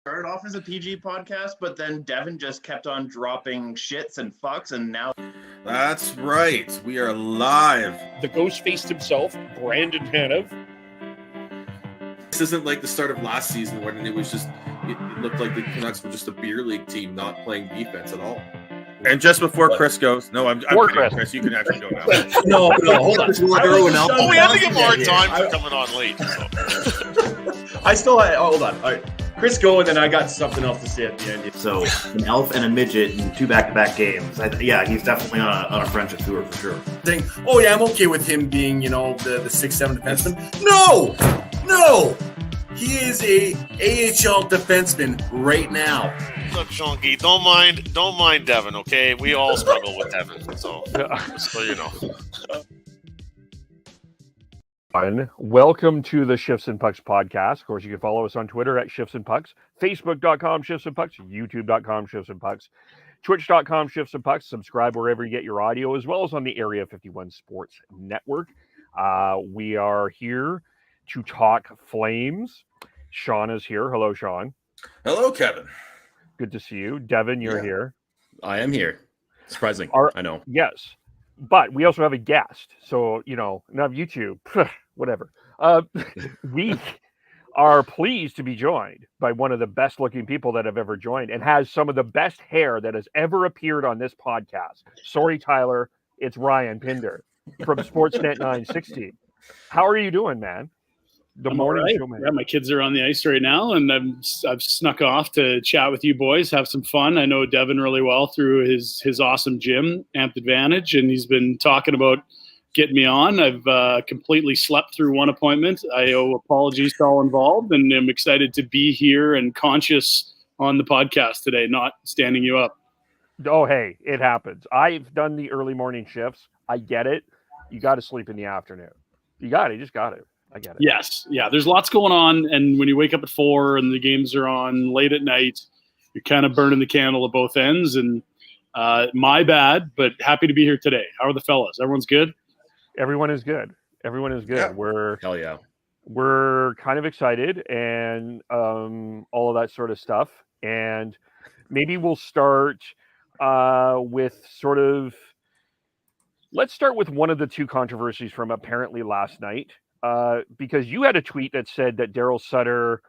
started off as a PG podcast, but then Devin just kept on dropping shits and fucks, and now... That's right. We are live. The ghost faced himself, Brandon Hanov. This isn't like the start of last season when it looked like the Canucks were just a beer league team not playing defense at all. And just before Chris goes, I'm kidding, Chris, you can actually go now. no, hold on. We had to get more time for coming on late. So. I still had, hold on. All right. Chris, go, and then I got something else to say at the end. So, an elf and a midget in 2 back-to-back games. He's definitely on a friendship tour for sure. I'm okay with him being, the 6'7" defenseman. No! He is a AHL defenseman right now. Look, Chunky, don't mind Devin, okay? We all struggle with Devin, so you know. Welcome to the Shifts and Pucks podcast. Of course, you can follow us on Twitter at Shifts and Pucks, Facebook.com Shifts and Pucks, YouTube.com Shifts and Pucks, Twitch.com Shifts and Pucks. Subscribe wherever you get your audio, as well as on the Area 51 Sports Network. We are here to talk Flames. Sean is here. Hello, Sean. Hello, Kevin. Good to see you. Devin, you're here. I am here. Surprising. I know. Yes. But we also have a guest. So, not YouTube, whatever. We are pleased to be joined by one of the best looking people that have ever joined and has some of the best hair that has ever appeared on this podcast. Sorry, Tyler. It's Ryan Pinder from Sportsnet 960. How are you doing, man? I'm morning show, man. Yeah, my kids are on the ice right now, and I've snuck off to chat with you boys, have some fun. I know Devin really well through his awesome gym, Amped Advantage, and he's been talking about getting me on. I've completely slept through one appointment. I owe apologies to all involved, and I'm excited to be here and conscious on the podcast today, not standing you up. Oh, hey, it happens. I've done the early morning shifts. I get it. You got to sleep in the afternoon. You just got it. I get it. Yes. Yeah. There's lots going on. And when you wake up at 4 and the games are on late at night, you're kind of burning the candle at both ends. And my bad, but happy to be here today. How are the fellas? Everyone's good? Everyone is good. Yeah. Hell yeah. We're kind of excited and all of that sort of stuff. And maybe we'll start with let's start with one of the two controversies from apparently last night. Because you had a tweet that said that Darryl Sutter,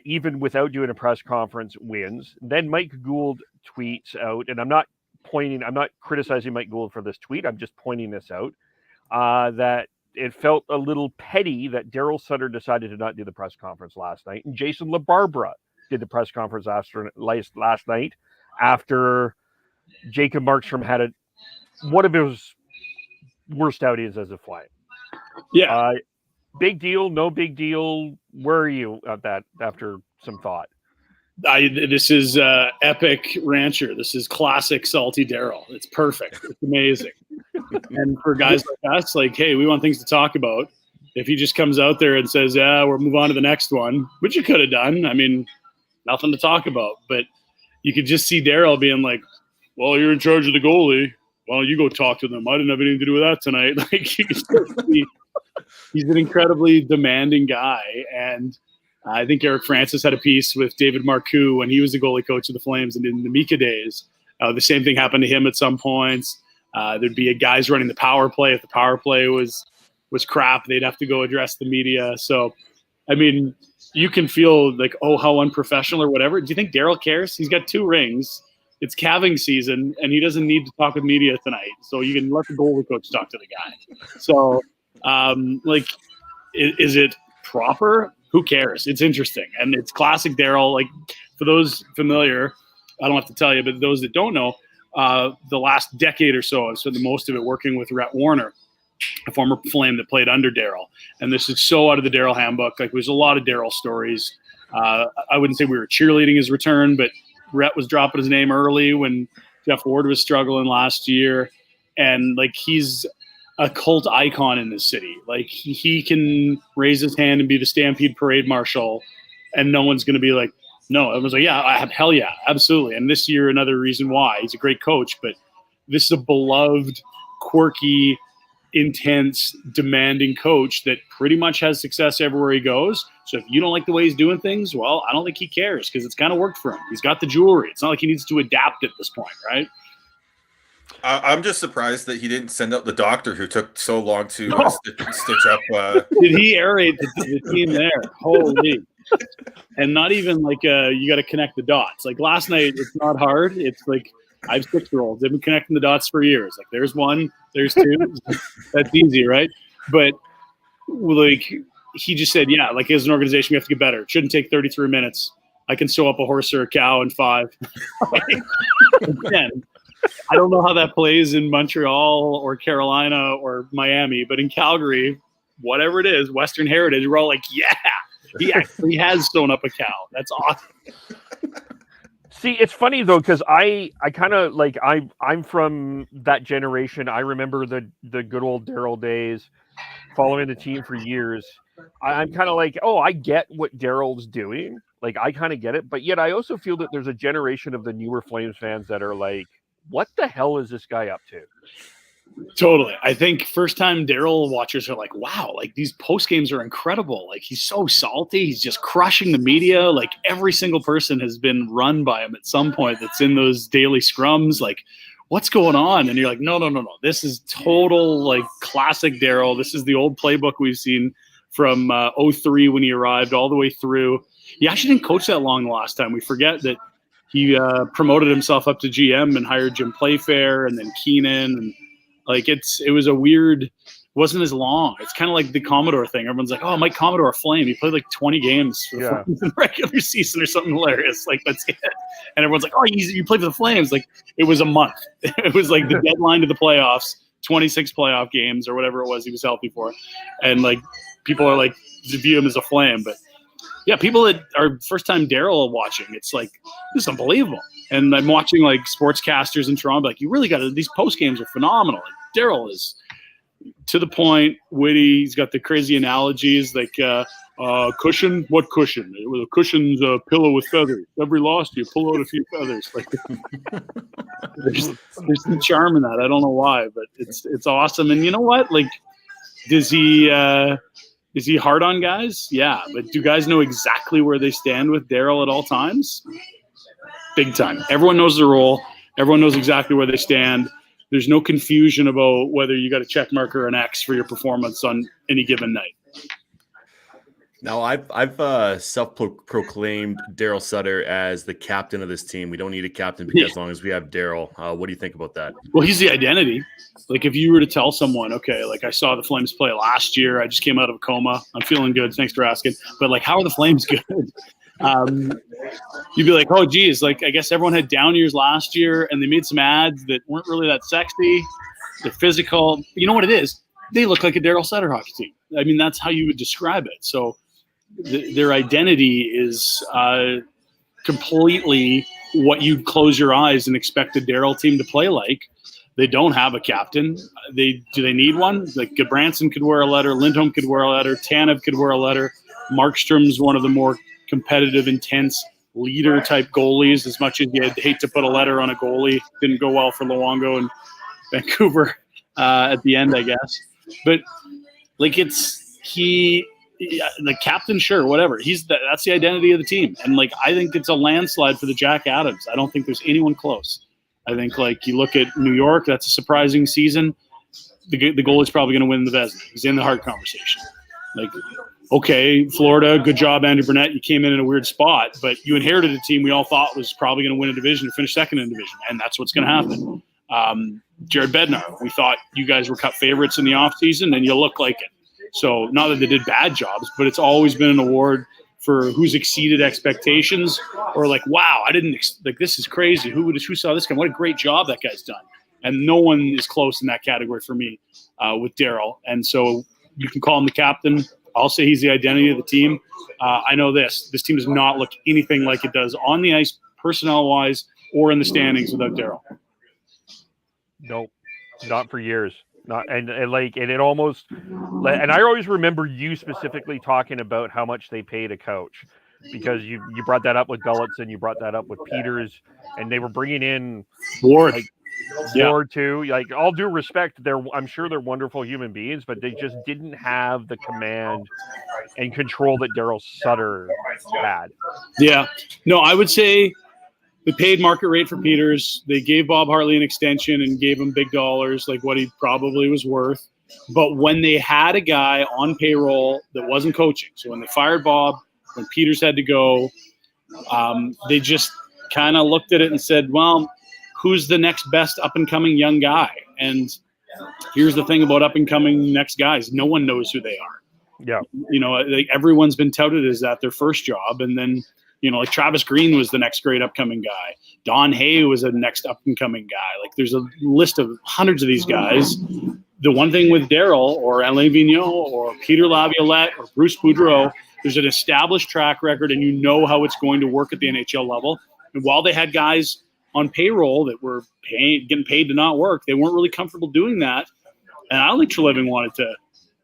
even without doing a press conference, wins. Then Mike Gould tweets out, and I'm not criticizing Mike Gould for this tweet. I'm just pointing this out, that it felt a little petty that Darryl Sutter decided to not do the press conference last night. And Jason LaBarbera did the press conference last night after Jacob Markstrom had one of his worst outings as a Flame. Yeah. Big deal, no big deal. Where are you at that after some thought? This is epic rancher. This is classic salty Darryl. It's perfect. It's amazing. And for guys like us, hey, we want things to talk about. If he just comes out there and says, yeah, we'll move on to the next one, which you could have done. I mean, nothing to talk about. But you could just see Darryl being like, well, you're in charge of the goalie. Well, you go talk to them. I didn't have anything to do with that tonight. You can still see he's an incredibly demanding guy. And I think Eric Francis had a piece with David Marcoux when he was the goalie coach of the Flames and in the Mika days. The same thing happened to him at some points. There'd be guys running the power play. If the power play was crap, they'd have to go address the media. So, I mean, you can feel like, oh, how unprofessional or whatever. Do you think Darryl cares? He's got 2 rings. It's calving season, and he doesn't need to talk with media tonight. So you can let the goalie coach talk to the guy. So, is it proper? Who cares? It's interesting. And it's classic Darryl. For those familiar, I don't have to tell you, but those that don't know, the last decade or so, I've spent the most of it working with Rhett Warner, a former Flame that played under Darryl. And this is so out of the Darryl handbook. There's a lot of Darryl stories. I wouldn't say we were cheerleading his return, but Rhett was dropping his name early when Jeff Ward was struggling last year. And he's a cult icon in this city. He can raise his hand and be the Stampede parade marshal and no one's going to be like, no. Everyone's like, yeah, hell yeah, absolutely. And this year, another reason why. He's a great coach, but this is a beloved, quirky, intense, demanding coach that pretty much has success everywhere he goes. So if you don't like the way he's doing things, well, I don't think he cares because it's kind of worked for him. He's got the jewelry. It's not like he needs to adapt at this point, right? I'm just surprised that he didn't send out the doctor who took so long to stitch up. Did he aerate the team there? Holy. And not even like you got to connect the dots. Like last night, it's not hard. It's like I have 6-year-olds. They've been connecting the dots for years. Like there's one, there's two. That's easy, right? But like he just said, yeah, like as an organization, we have to get better. It shouldn't take 33 minutes. I can sew up a horse or a cow in 5. Again, I don't know how that plays in Montreal or Carolina or Miami, but in Calgary, whatever it is, Western Heritage, we're all like, yeah, he actually has sewn up a cow. That's awesome. See, it's funny though, because I kind of like I'm from that generation. I remember the good old Darryl days, following the team for years. I'm kind of like, oh, I get what Darryl's doing. Like I kind of get it, but yet I also feel that there's a generation of the newer Flames fans that are like, what the hell is this guy up to? Totally. I think first-time Darryl watchers are like, wow, like these post games are incredible. Like he's so salty. He's just crushing the media. Like every single person has been run by him at some point that's in those daily scrums. Like, what's going on? And you're like, no. This is total like classic Darryl. This is the old playbook we've seen from 03 when he arrived all the way through. He actually didn't coach that long the last time. We forget that he promoted himself up to GM and hired Jim Playfair and then Keenan. And like it was a weird, wasn't as long. It's kind of like the Commodore thing. Everyone's like, oh, Mike Commodore, a Flame. He played like 20 games for the Flames in the regular season or something hilarious. Like that's it. And everyone's like, oh, you played for the Flames. Like it was a month. It was like the deadline to the playoffs, 26 playoff games or whatever it was he was healthy for. And like people are like, to view him as a Flame, but yeah, people that are first-time Darryl watching, it's like, this is unbelievable. And I'm watching, like, sportscasters in Toronto, like, you really got to – these post-games are phenomenal. Like, Darryl is to the point, witty. He's got the crazy analogies, like, cushion? What cushion? The cushion's a pillow with feathers. Every loss, you pull out a few feathers. Like, there's some charm in that. I don't know why, but it's awesome. And you know what? Like, does he is he hard on guys? Yeah, but do guys know exactly where they stand with Darryl at all times? Big time. Everyone knows the role. Everyone knows exactly where they stand. There's no confusion about whether you got a check mark or an X for your performance on any given night. Now, I've self-proclaimed Darryl Sutter as the captain of this team. We don't need a captain because as long as we have Darryl. What do you think about that? Well, he's the identity. Like if you were to tell someone, okay, like I saw the Flames play last year. I just came out of a coma. I'm feeling good. Thanks for asking. But like, how are the Flames good? You'd be like, oh, geez, like I guess everyone had down years last year and they made some ads that weren't really that sexy. They're physical. You know what it is? They look like a Darryl Sutter hockey team. I mean, that's how you would describe it. So their identity is completely what you'd close your eyes and expect a Darryl team to play like. They don't have a captain. Do they need one? Like Gabranson could wear a letter. Lindholm could wear a letter. Tanev could wear a letter. Markstrom's one of the more competitive, intense leader-type goalies, as much as you'd hate to put a letter on a goalie. Didn't go well for Luongo and Vancouver at the end, I guess. But, like, the captain, sure, whatever. That's the identity of the team. And, like, I think it's a landslide for the Jack Adams. I don't think there's anyone close. I think, like, you look at New York, that's a surprising season. The goalie's probably going to win the Vezina. He's in the Hart conversation. Like, okay, Florida, good job, Andrew Burnett. You came in a weird spot, but you inherited a team we all thought was probably going to win a division or finish second in the division, and that's what's going to happen. Jared Bednar, we thought you guys were cut favorites in the offseason, and you look like it. So not that they did bad jobs, but it's always been an award for who's exceeded expectations or like, wow, I didn't like this is crazy. Who saw this guy? What a great job that guy's done. And no one is close in that category for me with Darryl. And so you can call him the captain. I'll say he's the identity of the team. I know this team does not look anything like it does on the ice, personnel-wise, or in the standings without Darryl. Nope, not for years. And it almost, and I always remember you specifically talking about how much they paid a coach, because you brought that up with Gulletson, you brought that up with Peters, and they were bringing in Ward. Like, Ward too. Like, all due respect, I'm sure they're wonderful human beings, but they just didn't have the command and control that Darryl Sutter had. Yeah. No, I would say they paid market rate for Peters. They gave Bob Hartley an extension and gave him big dollars, like what he probably was worth. But when they had a guy on payroll that wasn't coaching, so when they fired Bob, when Peters had to go, they just kind of looked at it and said, well, who's the next best up-and-coming young guy? And here's the thing about up-and-coming next guys. No one knows who they are. Yeah. You know, like everyone's been touted as that their first job. And then, you know, like Travis Green was the next great upcoming guy. Don Hay was a next up-and-coming guy. Like, there's a list of hundreds of these guys. The one thing with Darryl or Alain Vigneault or Peter Laviolette or Bruce Boudreau, there's an established track record, and you know how it's going to work at the NHL level. And while they had guys on payroll that were getting paid to not work, they weren't really comfortable doing that. And I don't think Treliving wanted to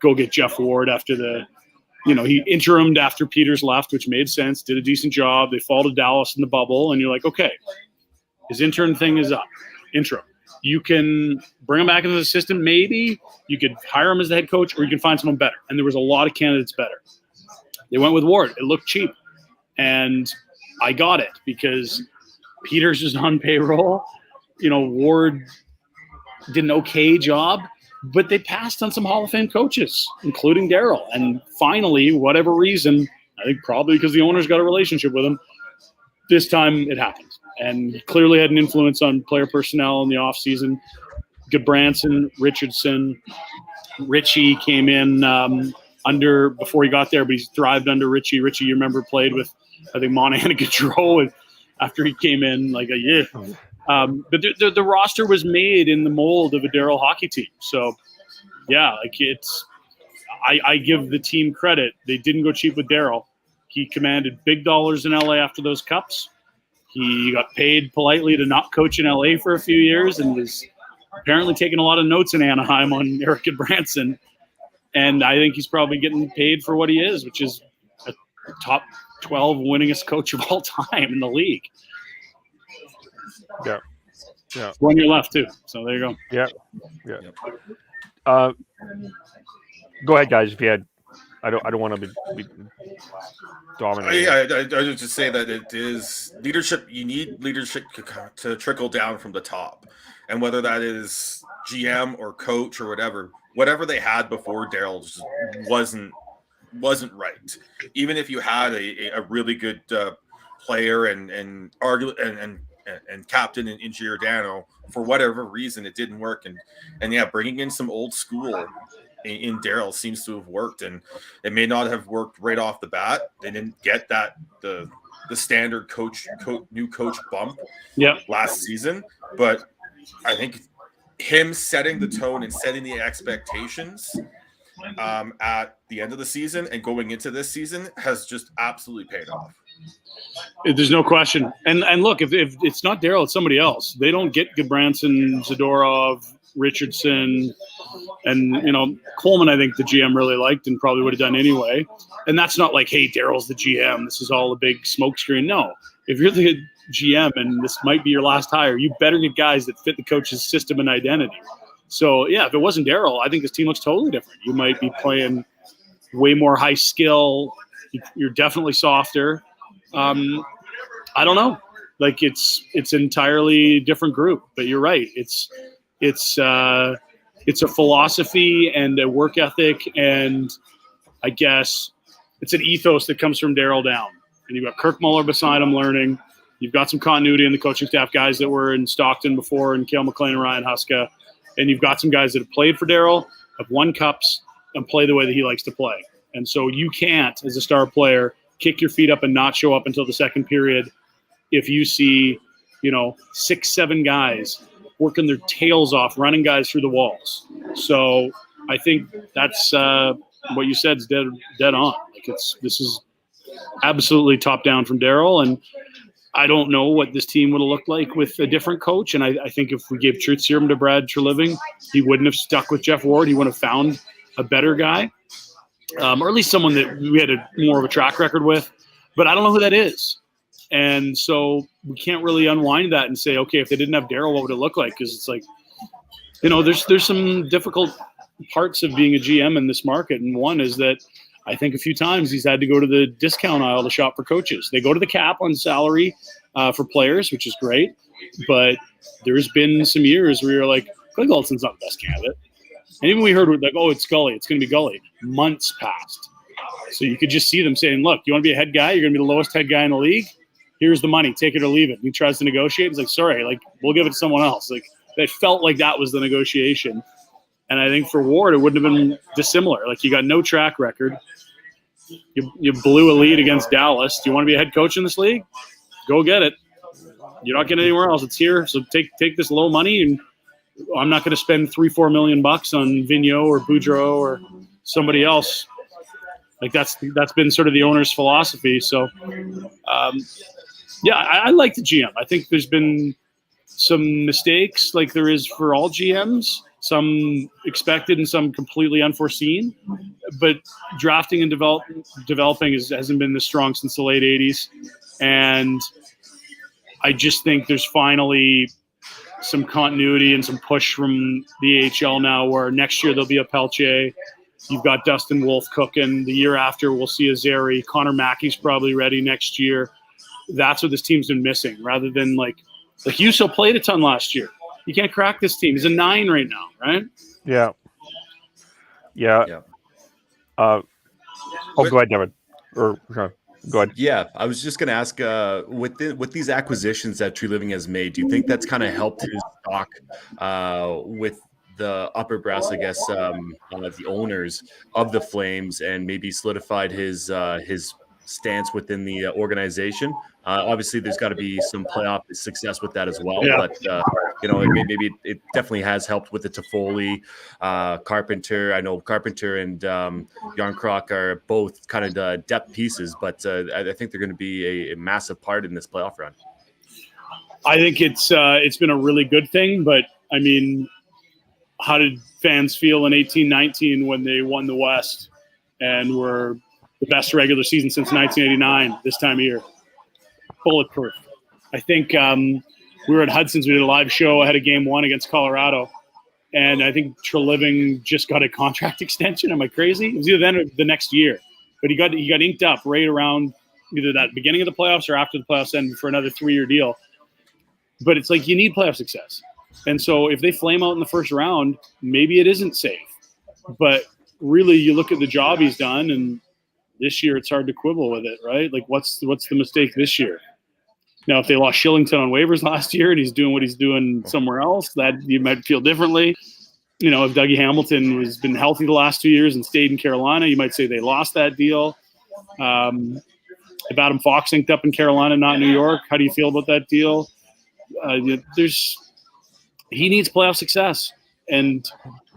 go get Jeff Ward after he interimed after Peters left, which made sense, did a decent job. They fall to Dallas in the bubble, and you're like, okay, his intern thing is up. Interim. You can bring him back into the system. Maybe you could hire him as the head coach, or you can find someone better. And there was a lot of candidates better. They went with Ward. It looked cheap. And I got it because Peters is on payroll. You know, Ward did an okay job, but they passed on some Hall of Fame coaches, including Darryl. And finally, whatever reason, I think probably because the owner's got a relationship with him, this time it happened. And he clearly had an influence on player personnel in the offseason. Goodbranson, Richardson, Richie came in before he got there, but he's thrived under Richie. Richie, you remember, played with, I think, Monahan and Gaudreau after he came in like a year. But the roster was made in the mold of a Darryl hockey team. So, yeah, like I give the team credit. They didn't go cheap with Darryl. He commanded big dollars in LA after those cups. He got paid politely to not coach in LA for a few years and was apparently taking a lot of notes in Anaheim on Eric Goodbranson. And I think he's probably getting paid for what he is, which is a top 12 winningest coach of all time in the league. Yeah. Yeah. 1 year left too. So there you go. Yeah. Yeah. Go ahead, guys. If you had, I don't want to be dominating. Yeah, I would just say that it is leadership. You need leadership to trickle down from the top, and whether that is GM or coach or whatever they had before Darryl just wasn't right. Even if you had a really good player and captain in Giordano, for whatever reason it didn't work, and yeah, bringing in some old school in Darryl seems to have worked, and it may not have worked right off the bat. They didn't get that the standard new coach bump last season, but I think him setting the tone and setting the expectations at the end of the season and going into this season has just absolutely paid off. There's no question. And look, if it's not Darryl, it's somebody else. They don't get Goodbranson, Zadorov, Richardson, and Coleman. I think the GM really liked and probably would have done anyway. And that's not like, hey, Darryl's the GM, this is all a big smokescreen. No, if you're the GM and this might be your last hire, you better get guys that fit the coach's system and identity. So yeah, if it wasn't Darryl, I think this team looks totally different. You might be playing way more high skill. You're definitely softer. I don't know. Like it's an entirely different group. But you're right. It's a philosophy and a work ethic, and I guess it's an ethos that comes from Darryl down. And you've got Kirk Muller beside him learning. You've got some continuity in the coaching staff, guys that were in Stockton before, and Cale McLean and Ryan Huska. And you've got some guys that have played for Darryl, have won cups, and play the way that he likes to play. And so you can't, as a star player, kick your feet up and not show up until the second period if you see, 6-7 guys working their tails off, running guys through the walls. So I think that's what you said is dead on. Like this is absolutely top down from Darryl, and I don't know what this team would have looked like with a different coach. And I think if we gave truth serum to Brad Treliving, he wouldn't have stuck with Jeff Ward. He would have found a better guy, or at least someone that we had more of a track record with. But I don't know who that is. And so we can't really unwind that and say, okay, if they didn't have Darryl, what would it look like? Because it's like, there's some difficult parts of being a GM in this market. And one is that I think a few times he's had to go to the discount aisle to shop for coaches. They go to the cap on salary for players, which is great. But there's been some years where you're like, Kylington's not the best candidate. And even we heard like, oh, it's Gully. It's going to be Gully. Months passed. So you could just see them saying, look, you want to be a head guy? You're going to be the lowest head guy in the league. Here's the money. Take it or leave it. And he tries to negotiate. He's like, sorry, like we'll give it to someone else. Like it felt like that was the negotiation. And I think for Ward, it wouldn't have been dissimilar. Like you got no track record. You blew a lead against Dallas. Do you want to be a head coach in this league? Go get it. You're not getting anywhere else. It's here. So take this low money, and I'm not going to spend $3-4 million on Vigneault or Gaudreau or somebody else. Like that's been sort of the owner's philosophy. So, I like the GM. I think there's been some mistakes, like there is for all GMs. Some expected and some completely unforeseen. But drafting and developing hasn't been this strong since the late 80s. And I just think there's finally some continuity and some push from the AHL now where next year there'll be a Pelche. You've got Dustin Wolf cooking. The year after, we'll see a Zeri. Connor Mackey's probably ready next year. That's what this team's been missing, rather than like Husso played a ton last year. You can't crack this team. He's a 9 right now, right? Yeah. Go ahead, Devin. Or go ahead. Yeah, I was just going to ask, with these acquisitions that True Living has made, do you think that's kind of helped his stock with the upper brass, I guess, the owners of the Flames, and maybe solidified his stance within the organization? Obviously, there's got to be some playoff success with that as well. Yeah. But maybe it definitely has helped with the Toffoli, Carpenter. I know Carpenter and Jarnkrok are both kind of depth pieces, but I think they're going to be a massive part in this playoff run. I think it's been a really good thing, but I mean, how did fans feel in 18-19 when they won the West and were the best regular season since 1989 this time of year? Bulletproof. I think we were at Hudson's. We did a live show ahead of Game 1 against Colorado, and I think Treliving just got a contract extension. Am I crazy? It was either then or the next year, but he got inked up right around either that beginning of the playoffs or after the playoffs end for another 3-year deal. But it's like you need playoff success. And so if they flame out in the first round, maybe it isn't safe. But really, you look at the job he's done, and this year it's hard to quibble with it, right? Like, what's the mistake this year? Now, if they lost Kylington on waivers last year and he's doing what he's doing somewhere else, that you might feel differently. If Dougie Hamilton has been healthy the last 2 years and stayed in Carolina, you might say they lost that deal. If Adam Fox inked up in Carolina, not New York, how do you feel about that deal? He needs playoff success. And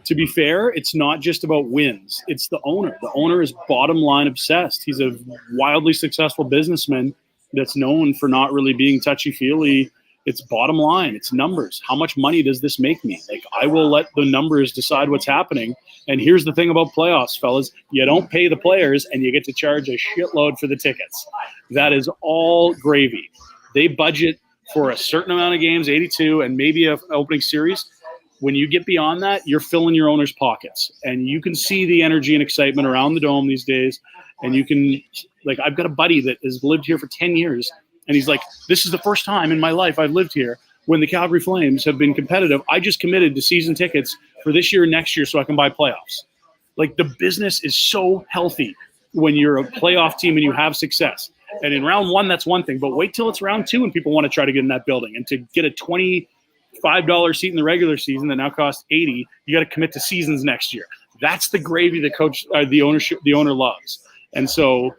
to be fair, it's not just about wins. It's the owner. The owner is bottom line obsessed. He's a wildly successful businessman that's known for not really being touchy-feely. It's bottom line. It's numbers. How much money does this make me? Like, I will let the numbers decide what's happening. And here's the thing about playoffs, fellas. You don't pay the players, and you get to charge a shitload for the tickets. That is all gravy. They budget for a certain amount of games, 82, and maybe an opening series. When you get beyond that, you're filling your owner's pockets. And you can see the energy and excitement around the Dome these days. And you can, like, I've got a buddy that has lived here for 10 years. And he's like, this is the first time in my life I've lived here when the Calgary Flames have been competitive. I just committed to season tickets for this year and next year so I can buy playoffs. Like, the business is so healthy when you're a playoff team and you have success. And in round 1, that's one thing. But wait till it's round 2 and people want to try to get in that building. And to get a $25 seat in the regular season that now costs $80, you got to commit to seasons next year. That's the gravy the owner loves. And so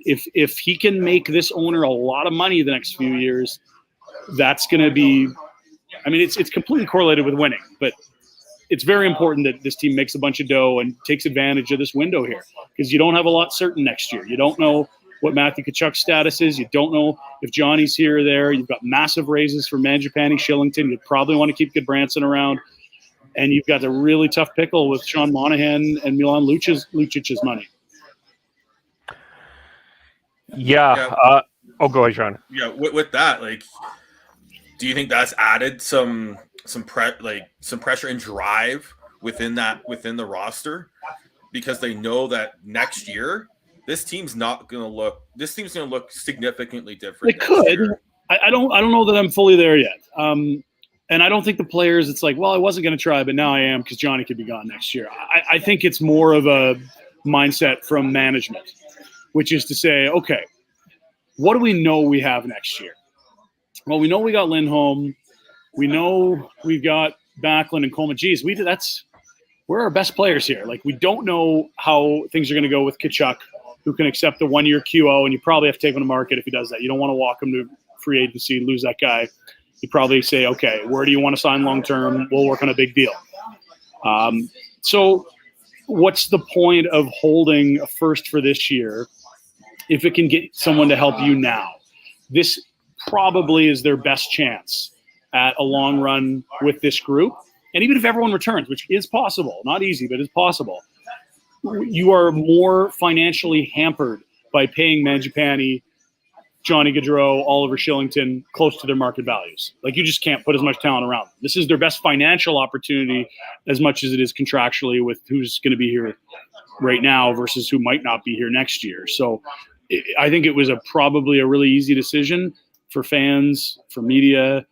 if he can make this owner a lot of money the next few years, that's going to be – I mean, it's completely correlated with winning. But it's very important that this team makes a bunch of dough and takes advantage of this window here, because you don't have a lot certain next year. You don't know what Matthew Tkachuk's status is. You don't know if Johnny's here or there. You've got massive raises for Mangiapane, Kylington. You'd probably want to keep Goodbranson around. And you've got a really tough pickle with Sean Monahan and Milan Lucic's money. Yeah. Oh, go ahead, Sean. Yeah, with that, like, do you think that's added some pressure and drive within the roster, because they know that next year this team's going to look significantly different. It could. I don't know that I'm fully there yet. And I don't think the players, it's like, well, I wasn't going to try, but now I am because Johnny could be gone next year. I think it's more of a mindset from management, which is to say, okay, what do we know we have next year? Well, we know we got Lindholm. We know we've got Backlund and Coleman. Geez, we're our best players here. Like, we don't know how things are going to go with Tkachuk, who can accept the 1-year QO, and you probably have to take him to market if he does that. You don't want to walk him to free agency, lose that guy. You probably say, okay, where do you want to sign long-term? We'll work on a big deal. So what's the point of holding a first for this year if it can get someone to help you now? This probably is their best chance at a long run with this group. And even if everyone returns, which is possible, not easy, but it's possible, you are more financially hampered by paying Mangiapane, Johnny Gaudreau, Oliver Kylington close to their market values. Like, you just can't put as much talent around them. This is their best financial opportunity as much as it is contractually with who's going to be here right now versus who might not be here next year. So I think it was probably a really easy decision for fans, for media,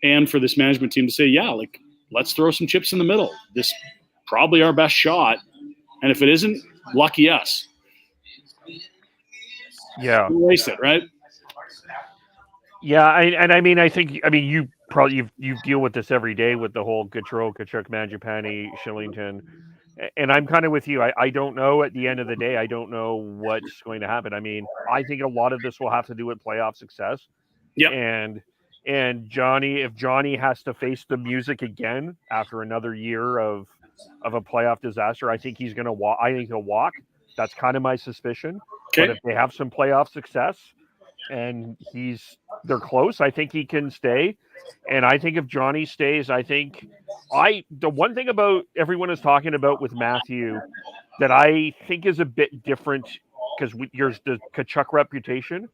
and for this management team to say, yeah, like, let's throw some chips in the middle. This probably our best shot. And if it isn't, lucky us. Yeah. Waste it, right? Yeah, I mean, you probably you deal with this every day with the whole Gaudreau, Tkachuk, Mangiapane, Kylington, and I'm kind of with you. I don't know. At the end of the day, I don't know what's going to happen. I mean, I think a lot of this will have to do with playoff success. Yeah. And Johnny, if Johnny has to face the music again after another year of a playoff disaster, I think he's going to walk. I think he'll walk. That's kind of my suspicion. Okay. But if they have some playoff success and they're close, I think he can stay. And I think if Johnny stays, the one thing about everyone is talking about with Matthew that I think is a bit different, because there's the Tkachuk reputation.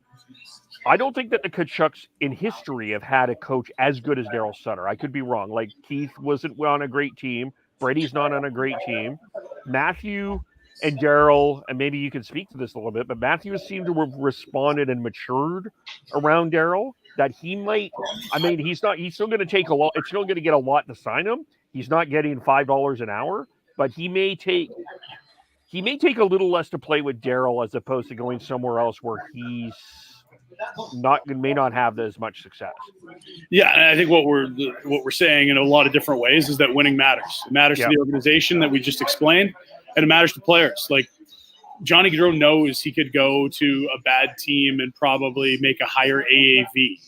I don't think that the Tkachuks in history have had a coach as good as Darryl Sutter. I could be wrong. Like, Keith wasn't on a great team. Brady's not on a great team. Matthew and Darryl, and maybe you can speak to this a little bit, but Matthew seemed to have responded and matured around Darryl, that he might, I mean, he's still going to take a lot. It's still going to get a lot to sign him. He's not getting $5 an hour, but he may take a little less to play with Darryl as opposed to going somewhere else where he's may not have as much success. Yeah, and I think what we're saying in a lot of different ways is that winning matters. It matters to the organization that we just explained, and it matters to players. Like, Johnny Gaudreau knows he could go to a bad team and probably make a higher AAV,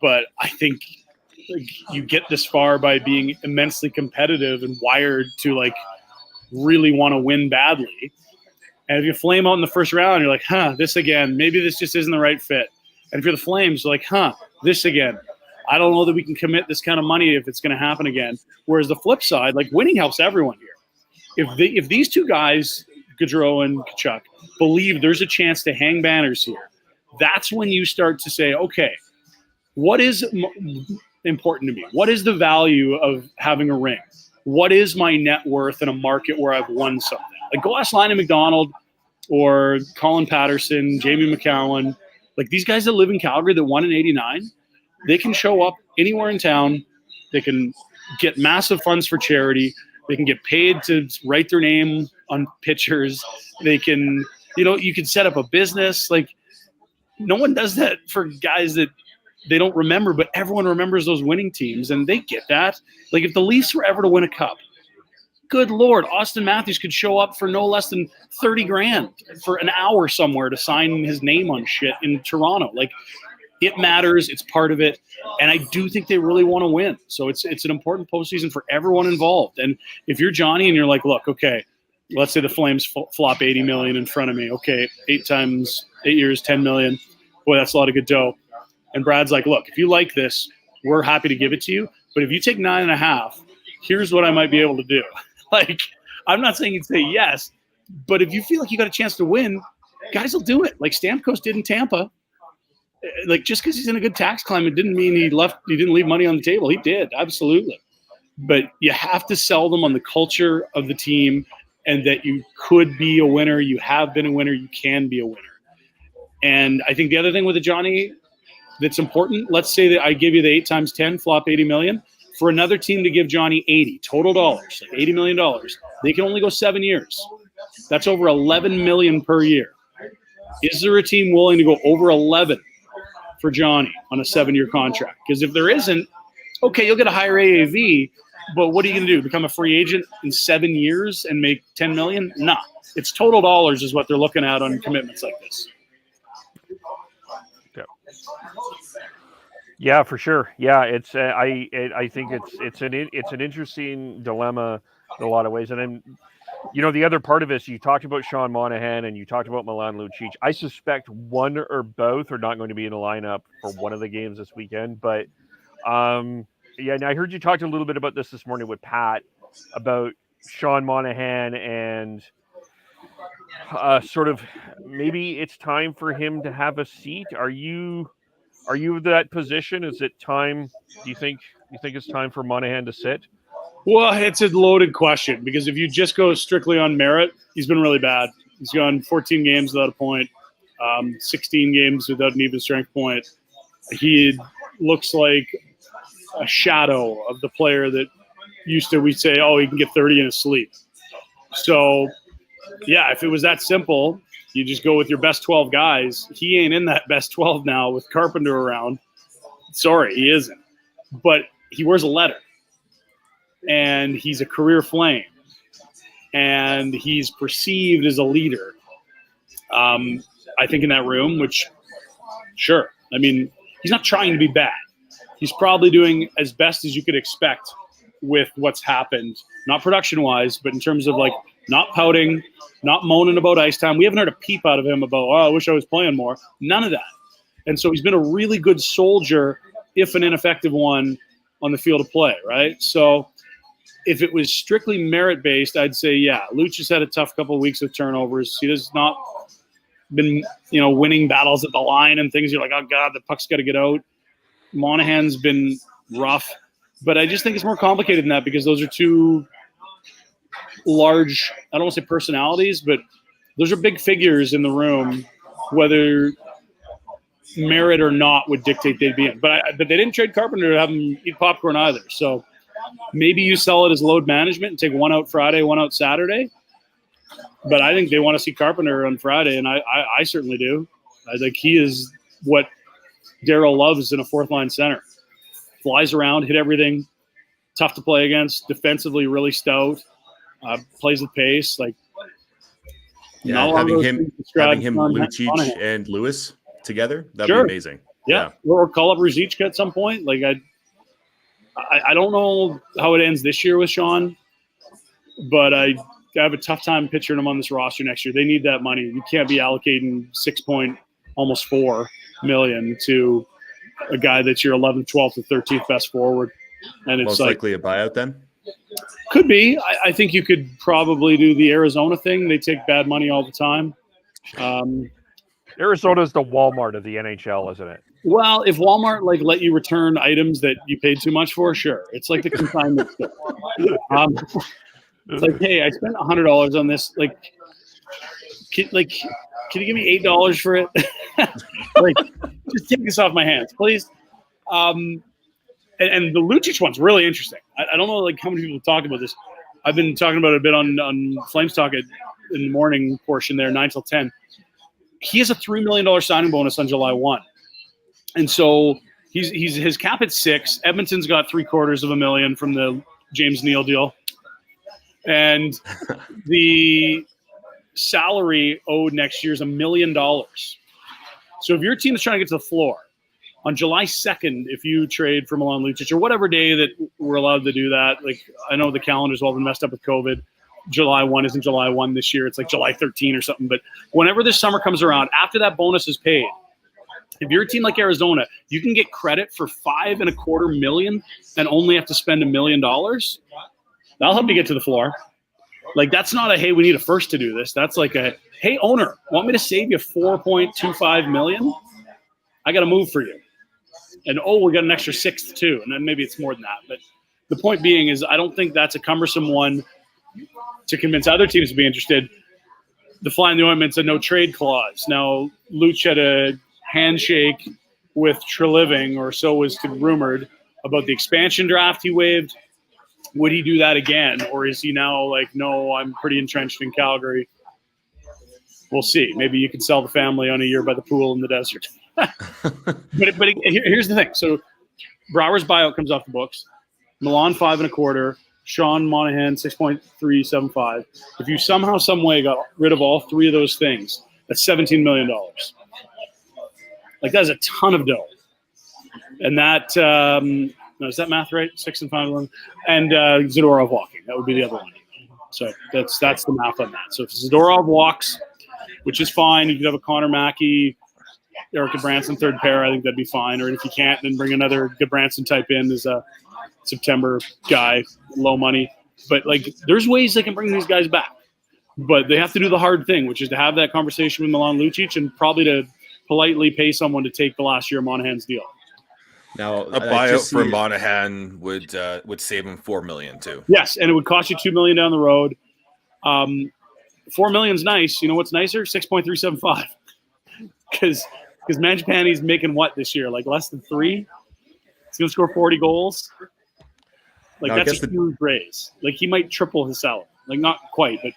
but I think, like, you get this far by being immensely competitive and wired to, like, really want to win badly. And if you flame out in the first round, you're like, this again. Maybe this just isn't the right fit. And if you're the Flames, you're like, this again. I don't know that we can commit this kind of money if it's going to happen again. Whereas the flip side, like, winning helps everyone here. If these two guys, Gaudreau and Tkachuk, believe there's a chance to hang banners here, that's when you start to say, okay, what is important to me? What is the value of having a ring? What is my net worth in a market where I've won something? Like, go ask Linus McDonald or Colin Patterson, Jamie McCowan. Like, these guys that live in Calgary that won in '89, they can show up anywhere in town. They can get massive funds for charity. They can get paid to write their name on pictures. They can, you can set up a business. Like, no one does that for guys that they don't remember, but everyone remembers those winning teams, and they get that. Like, if the Leafs were ever to win a cup, good Lord, Austin Matthews could show up for no less than $30,000 for an hour somewhere to sign his name on shit in Toronto. Like, it matters. It's part of it. And I do think they really want to win. So it's an important postseason for everyone involved. And if you're Johnny and you're like, look, okay, let's say the Flames flop $80 million in front of me. Okay, 8 years, $10 million. Boy, that's a lot of good dough. And Brad's like, look, if you like this, we're happy to give it to you. But if you take 9.5, here's what I might be able to do. Like, I'm not saying you'd say yes, but if you feel like you got a chance to win, guys will do it. Like Stamkos did in Tampa. Like, just because he's in a good tax climate didn't mean he didn't leave money on the table. He did, absolutely. But you have to sell them on the culture of the team and that you could be a winner. You have been a winner. You can be a winner. And I think the other thing with the Johnny that's important, let's say that I give you the 8 times 10, flop $80 million. For another team to give Johnny 80 total dollars, like $80 million, they can only go 7 years. That's over $11 million per year. Is there a team willing to go over 11 for Johnny on a 7-year contract? Because if there isn't, okay, you'll get a higher AAV, but what are you going to do? Become a free agent in 7 years and make $10 million? No, it's total dollars is what they're looking at on commitments like this. Yeah, for sure. Yeah, it's I think it's an interesting dilemma in a lot of ways. And then, the other part of this, you talked about Sean Monahan and you talked about Milan Lucic. I suspect one or both are not going to be in the lineup for one of the games this weekend. But and I heard you talk a little bit about this morning with Pat about Sean Monahan and sort of maybe it's time for him to have a seat. Are you in that position? Is it time? Do you think it's time for Monahan to sit? Well, it's a loaded question because if you just go strictly on merit, he's been really bad. He's gone 14 games without a point, 16 games without an even strength point. He looks like a shadow of the player that we'd say, oh, he can get 30 in his sleep. So, yeah, if it was that simple, you just go with your best 12 guys. He ain't in that best 12 now with Carpenter around. Sorry, he isn't. But he wears a letter. And he's a career flame. And he's perceived as a leader. I think in that room, which, sure. I mean, he's not trying to be bad. He's probably doing as best as you could expect with what's happened. Not production-wise, but in terms of, like, not pouting, not moaning about ice time. We haven't heard a peep out of him about, oh, I wish I was playing more. None of that. And so he's been a really good soldier, if an ineffective one, on the field of play, right? So if it was strictly merit-based, I'd say, yeah, Lucic had a tough couple of weeks with turnovers. He has not been, winning battles at the line and things. You're like, oh, God, the puck's got to get out. Monahan's been rough. But I just think it's more complicated than that because those are two large, I don't want to say personalities, but those are big figures in the room, whether merit or not would dictate they'd be in. But they didn't trade Carpenter to have him eat popcorn either. So maybe you sell it as load management and take one out Friday, one out Saturday. But I think they want to see Carpenter on Friday, and I certainly do. I think he is what Darryl loves in a fourth-line center. Flies around, hit everything, tough to play against, defensively really stout. Plays with pace, like having him, Lucic, and Lewis together, that'd be amazing. Yeah, or call up Ruzicka at some point. Like I don't know how it ends this year with Sean, but I have a tough time picturing him on this roster next year. They need that money. You can't be allocating almost $4 million to a guy that's your 11th, 12th, or 13th best forward, and it's most likely a buyout then. Could be. I think you could probably do the Arizona thing. They take bad money all the time. Arizona's the Walmart of the NHL, isn't it? Well, if Walmart let you return items that you paid too much for, sure. It's like the consignment stuff. It's like, hey, I spent $100 on this. Can you give me $8 for it? Just take this off my hands, please. And the Lucic one's really interesting. I don't know how many people talked about this. I've been talking about it a bit on Flames Talk in the morning portion there, 9 till 10. He has a $3 million signing bonus on July 1. And so his cap at 6. Edmonton's got $750,000 from the James Neal deal. And the salary owed next year is $1 million. So if your team is trying to get to the floor, on July 2nd, if you trade for Milan Lucic or whatever day that we're allowed to do that, I know the calendar's all been messed up with COVID. July 1 isn't July 1 this year. It's July 13 or something. But whenever this summer comes around, after that bonus is paid, if you're a team like Arizona, you can get credit for $5.25 million and only have to spend $1 million. That'll help you get to the floor. That's not a, hey, we need a first to do this. That's a, hey, owner, want me to save you $4.25 million? I got to move for you. And, we got an extra sixth too. And then maybe it's more than that. But the point being is I don't think that's a cumbersome one to convince other teams to be interested. The fly in the ointment's a no trade clause. Now, Luch had a handshake with Treliving, or so was rumored, about the expansion draft he waived. Would he do that again? Or is he now like, no, I'm pretty entrenched in Calgary? We'll see. Maybe you could sell the family on a year by the pool in the desert. but here's the thing. So Brouwer's buyout comes off the books. Milan 5.25. Sean Monahan 6.375. If you somehow, some way got rid of all three of those things, that's $17 million. Like, that's a ton of dough. And that is that math right? 6 and 5, 11. And Zadorov walking. That would be the other one. So that's the math on that. So if Zadorov walks, which is fine, you could have a Connor Mackey, Eric Gudbranson third pair. I think that'd be fine. Or if you can't, then bring another Gudbranson type in as a September guy, low money. But like, there's ways they can bring these guys back. But they have to do the hard thing, which is to have that conversation with Milan Lucic and probably to politely pay someone to take the last year of Monahan's deal. Now, a buyout for Monahan would save him $4 million too. Yes, and it would cost you $2 million down the road. $4 million's nice. You know what's nicer? 6.375. Because Mangiapane's making what this year? Like less than 3. He's gonna score 40 goals. Like, now, that's a huge raise. Like, he might triple his salary. Like, not quite, but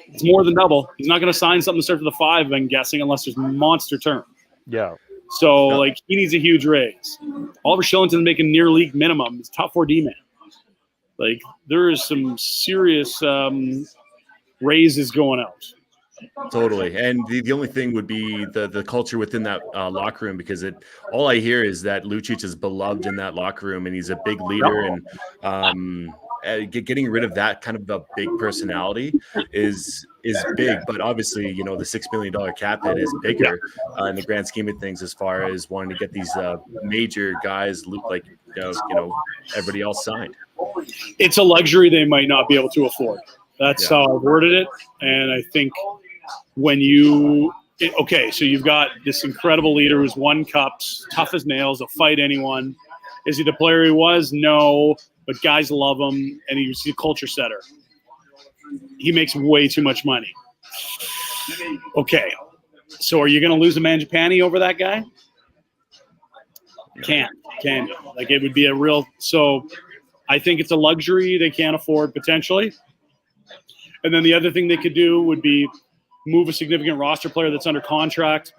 it's more than double. He's not going to sign something to start with a 5, I'm guessing, unless there's monster term. Yeah. So, like, he needs a huge raise. Oliver Shillington's making near league minimum. He's top 4 D-man. Like, there is some serious raises going out. Totally. And the only thing would be the culture within that locker room, because all I hear is that Lucic is beloved in that locker room and he's a big leader, and getting rid of that kind of a big personality is big. But obviously, the $6 million cap hit is bigger in the grand scheme of things, as far as wanting to get these major guys like everybody else signed. It's a luxury they might not be able to afford. That's how I worded it. And I think when so you've got this incredible leader who's won cups, tough as nails, will fight anyone. Is he the player he was? No, but guys love him, and he's a culture setter. He makes way too much money. Okay, so are you going to lose a Mangiapane over that guy? Can you? Like, it would be a real – so I think it's a luxury they can't afford potentially. And then the other thing they could do would be move a significant roster player that's under contract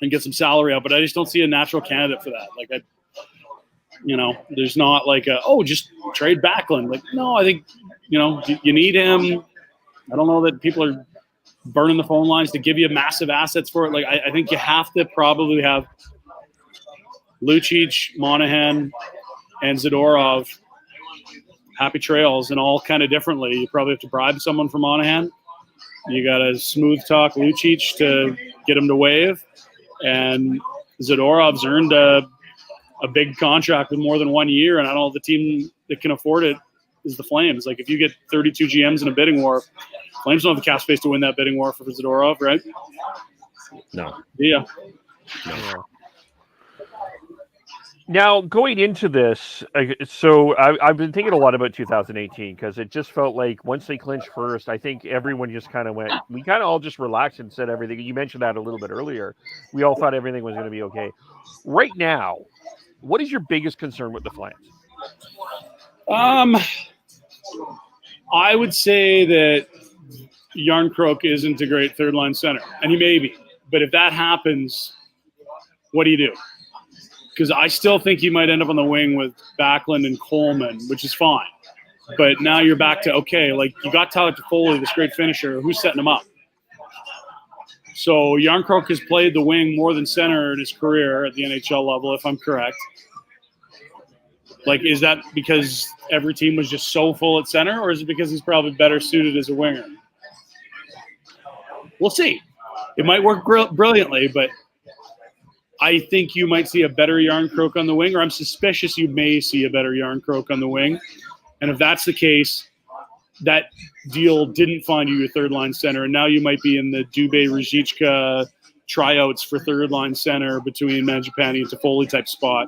and get some salary out. But I just don't see a natural candidate for that. Like, there's not like just trade Backlund. Like, no, I think, you need him. I don't know that people are burning the phone lines to give you massive assets for it. Like, I think you have to probably have Lucic, Monahan, and Zadorov. Happy trails, and all kind of differently. You probably have to bribe someone for Monahan. You got to smooth talk Lucic to get him to waive. And Zadorov's earned a big contract with more than 1 year, and I don't know if the team that can afford it is the Flames. Like, if you get 32 GMs in a bidding war, Flames don't have the cap space to win that bidding war for Zadorov, right? No. Yeah. No. Now, going into this, so I've been thinking a lot about 2018, because it just felt like once they clinched first, I think everyone just kind of went, we kind of all just relaxed and said everything. You mentioned that a little bit earlier. We all thought everything was going to be okay. Right now, what is your biggest concern with the Flames? I would say that Jarnkrok isn't a great third-line center, and he may be. But if that happens, what do you do? Because I still think you might end up on the wing with Backlund and Coleman, which is fine. But now you're back to, okay, like, you got Tyler Toffoli, this great finisher. Who's setting him up? So Jarnkrok has played the wing more than center in his career at the NHL level, if I'm correct. Like, is that because every team was just so full at center, or is it because he's probably better suited as a winger? We'll see. It might work brilliantly, but I think you might see a better Jarnkrok on the wing, or I'm suspicious you may see a better Jarnkrok on the wing. And if that's the case, that deal didn't find you your third-line center, and now you might be in the Dubé, Ruzicka, tryouts for third line center between Mangiapane and Toffoli type spot.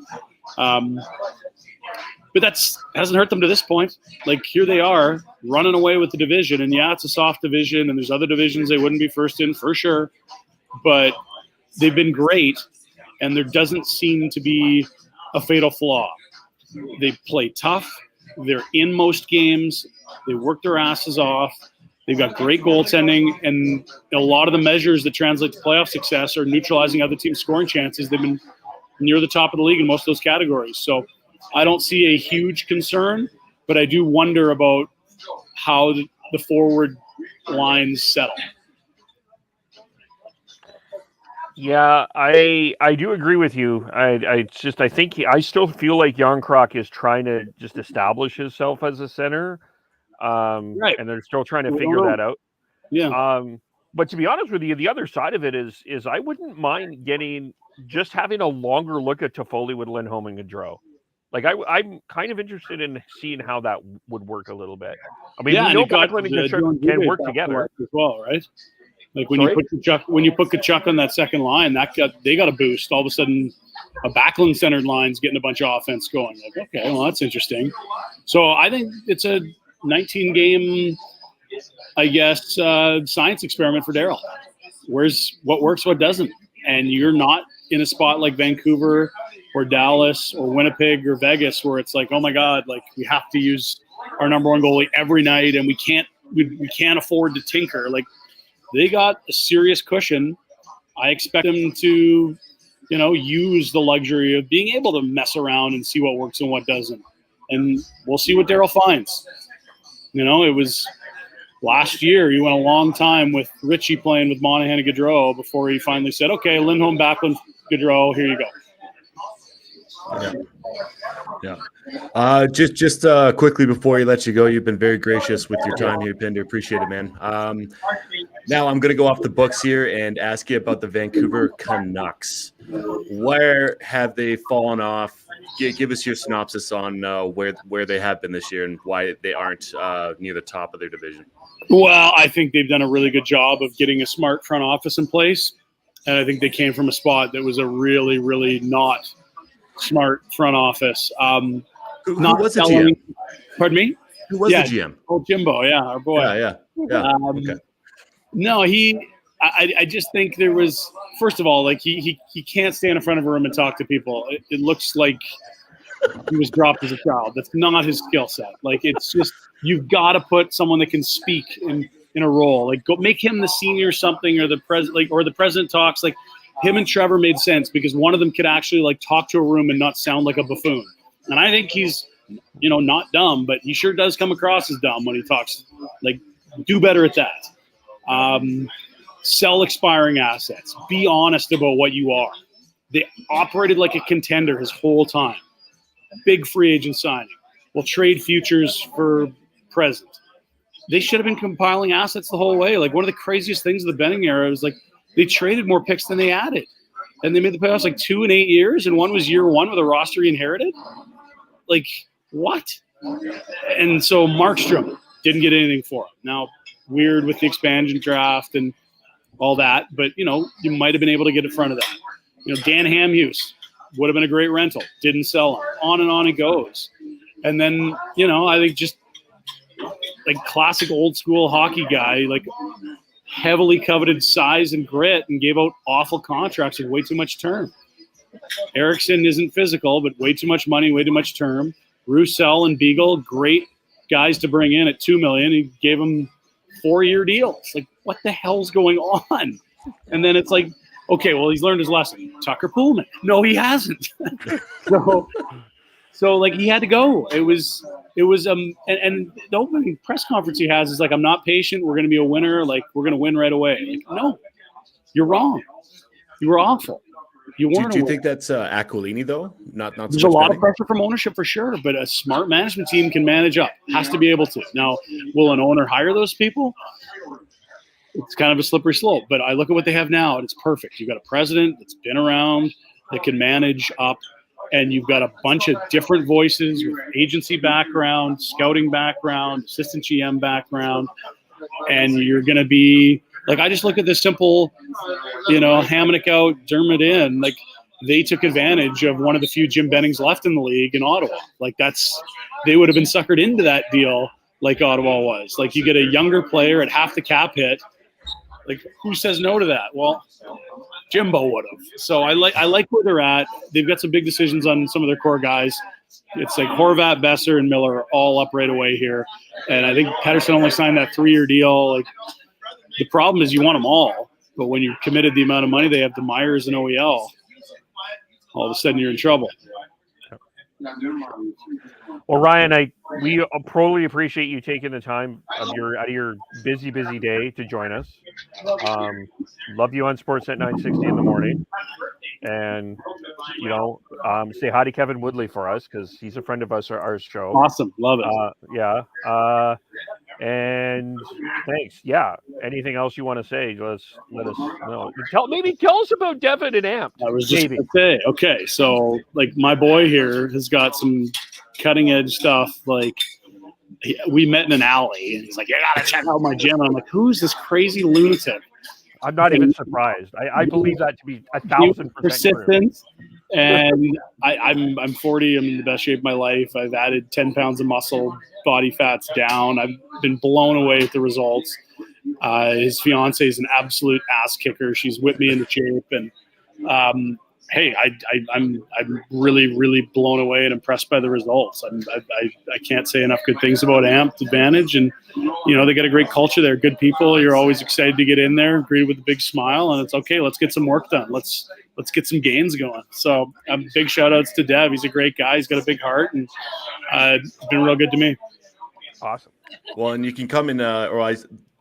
But that's hasn't hurt them to this point. Like, here they are running away with the division. And yeah, it's a soft division, and there's other divisions they wouldn't be first in for sure. But they've been great, and there doesn't seem to be a fatal flaw. They play tough. They're in most games. They work their asses off. They've got great goaltending, and a lot of the measures that translate to playoff success are neutralizing other teams' scoring chances. They've been near the top of the league in most of those categories. So I don't see a huge concern, but I do wonder about how the forward lines settle. Yeah, I do agree with you. I still feel like Jarnkrok is trying to just establish himself as a center. Right. And they're still trying to figure that out. Yeah. But to be honest with you, the other side of it is I wouldn't mind having a longer look at Toffoli with Lindholm and Gaudreau. Like, I'm kind of interested in seeing how that would work a little bit. I mean, we know Backlund and Tkachuk can work together as well, right? Like when you put Tkachuk on that second line, they got a boost. All of a sudden, a Backlund centered line's getting a bunch of offense going. Like, okay, well, that's interesting. So I think it's a 19 game, I guess, science experiment for Darryl. Where's what works, what doesn't, and you're not in a spot like Vancouver or Dallas or Winnipeg or Vegas where it's like, oh my God, like we have to use our number one goalie every night and we can't afford to tinker. Like, they got a serious cushion. I expect them to, use the luxury of being able to mess around and see what works and what doesn't. And we'll see what Darryl finds. It was last year, he went a long time with Richie playing with Monahan and Gaudreau before he finally said, okay, Lindholm, Backlund, Gaudreau, here you go. Yeah. Just quickly before he lets you go, you've been very gracious with your time here, Pinder. Appreciate it, man. Now I'm going to go off the books here and ask you about the Vancouver Canucks. Where have they fallen off? Give us your synopsis on where they have been this year and why they aren't near the top of their division. Well, I think they've done a really good job of getting a smart front office in place. And I think they came from a spot that was a really, really not smart front office. Who was the GM? Pardon me? Who was the GM? Oh, Jimbo, our boy. Yeah. Okay. No, I just think there was, first of all, like he can't stand in front of a room and talk to people. It looks like he was dropped as a child. That's not his skill set. Like, it's just, you've got to put someone that can speak in a role. Like, go make him the senior something, or the president, or the president talks. Like, him and Trevor made sense because one of them could actually like talk to a room and not sound like a buffoon. And I think he's, not dumb, but he sure does come across as dumb when he talks. Like, do better at that. Sell expiring assets. Be honest about what you are. They operated like a contender his whole time. Big free agent signing. We'll trade futures for present. They should have been compiling assets the whole way. Like, one of the craziest things of the Benning era was like they traded more picks than they added. And they made the playoffs like 2 and 8 years, and one was year one with a roster he inherited. Like, what? And so Markstrom didn't get anything for him. Now, weird with the expansion draft and all that, but, you might have been able to get in front of that. Dan Hamhuis would have been a great rental. Didn't sell him. On and on it goes. And then, I think just like classic old school hockey guy, like heavily coveted size and grit and gave out awful contracts with way too much term. Eriksson isn't physical, but way too much money, way too much term. Roussel and Beagle, great guys to bring in at $2 million. He gave them 4-year deals. Like, what the hell's going on? And then it's like, okay, well, he's learned his lesson. Tucker Pullman. No, he hasn't. So like, he had to go. It was and the opening press conference he has is like, I'm not patient. We're going to be a winner. Like, we're going to win right away. Like, no, you're wrong. You were awful. You weren't. Do you think that's Aquilini though? Not. There's a lot of pressure from ownership for sure, but a smart management team can manage up. Has to be able to. Now, will an owner hire those people? It's kind of a slippery slope. But I look at what they have now, and it's perfect. You've got a president that's been around that can manage up, and you've got a bunch of different voices with agency background, scouting background, assistant GM background, and you're going to be Like, I just look at this simple, Hamonic out, Dermot in. Like, they took advantage of one of the few Jim Bennings left in the league in Ottawa. Like, they would have been suckered into that deal like Ottawa was. Like, you get a younger player at half the cap hit. Like, who says no to that? Well, Jimbo would have. So I like where they're at. They've got some big decisions on some of their core guys. It's like Horvat, Besser, and Miller are all up right away here. And I think Pettersson only signed that 3-year deal. Like, the problem is you want them all. But when you've committed the amount of money they have to Myers and OEL, all of a sudden you're in trouble. Well, Ryan, we probably appreciate you taking the time out of your busy day to join us. Love you on Sportsnet 960 in the morning, and say hi to Kevin Woodley for us because he's a friend of us. Our show. Awesome, love it. And thanks. Yeah. Anything else you want to say? Let us know. Tell us about Devin and Amped. I was just going to say, okay, so like my boy here has got some cutting edge stuff. Like, we met in an alley and he's like, "You gotta check out my gym." And I'm like, "Who's this crazy lunatic?" I'm not even surprised. I believe that to be 1,000% persistent. And I'm 40. I'm in the best shape of my life. I've added 10 pounds of muscle, body fat's down. I've been blown away with the results. His fiance is an absolute ass kicker. She's whipped me into shape. And hey, I'm really, really blown away and impressed by the results. I can't say enough good things about Amped Advantage. And, they got a great culture there, good people. You're always excited to get in there, greeted with a big smile, and it's okay. Let's get some work done. Let's get some gains going. So big shout outs to Dev. He's a great guy. He's got a big heart, and it's been real good to me. Awesome. Well, and you can come in,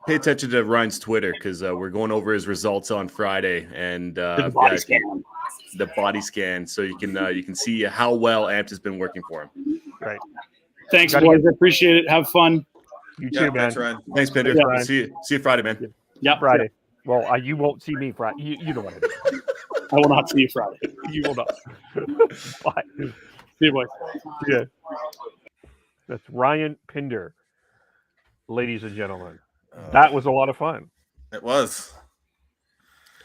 pay attention to Ryan's Twitter because we're going over his results on Friday, and the body scan. So you can see how well Amped has been working for him. Right. Thanks, boys. I appreciate it. Have fun. You too, man. Thanks, Ryan. Thanks, Pinder. Yeah, see you Friday, man. Yeah, Friday. Well, you won't see me Friday. You know what it is. I will not see you Friday. You will not. Bye. See you, boys. Yeah. That's Ryan Pinder, ladies and gentlemen. That was a lot of fun. It was.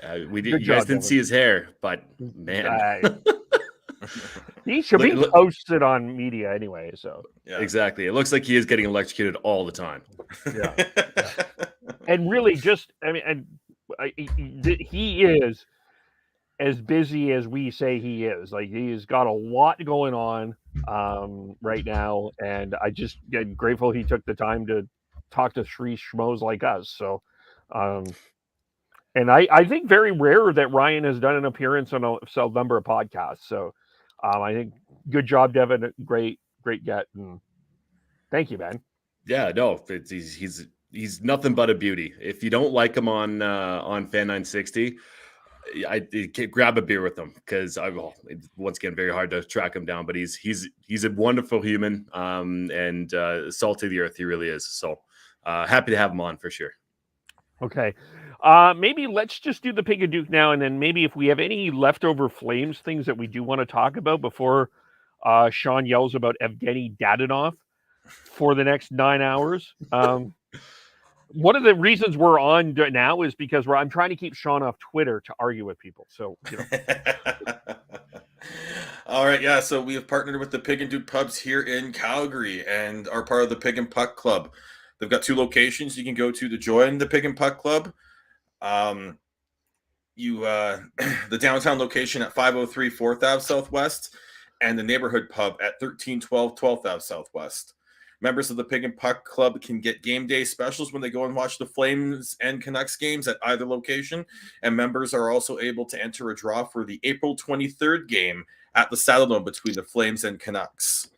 You guys didn't see his hair, but man. He should be posted on media anyway. So yeah. Exactly. It looks like he is getting electrocuted all the time. Yeah. And really he is as busy as we say he is. Like, he's got a lot going on right now. And I just get grateful he took the time to talk to three schmoes like us. So, and I think very rare that Ryan has done an appearance on a cell number of podcasts. So, I think good job, Devin. Great get. And thank you, man. Yeah, no, he's nothing but a beauty. If you don't like him on Fan 960, I grab a beer with him because it's once again very hard to track him down. But he's a wonderful human and salt of the earth. He really is. So happy to have him on for sure. Okay. Maybe let's just do the Pig and Duke now, and then maybe if we have any leftover Flames things that we do want to talk about before Sean yells about Evgeny Davodov for the next 9 hours. One of the reasons we're on now is because I'm trying to keep Sean off Twitter to argue with people. So, All right, yeah. So we have partnered with the Pig and Duke pubs here in Calgary and are part of the Pig and Puck Club. They've got 2 locations you can go to join the Pig and Puck Club. The downtown location at 503 4th Ave Southwest and the neighborhood pub at 1312 12th Ave Southwest. Members of the Pig and Puck Club can get game day specials when they go and watch the Flames and Canucks games at either location. And members are also able to enter a draw for the April 23rd game at the Saddledome between the Flames and Canucks.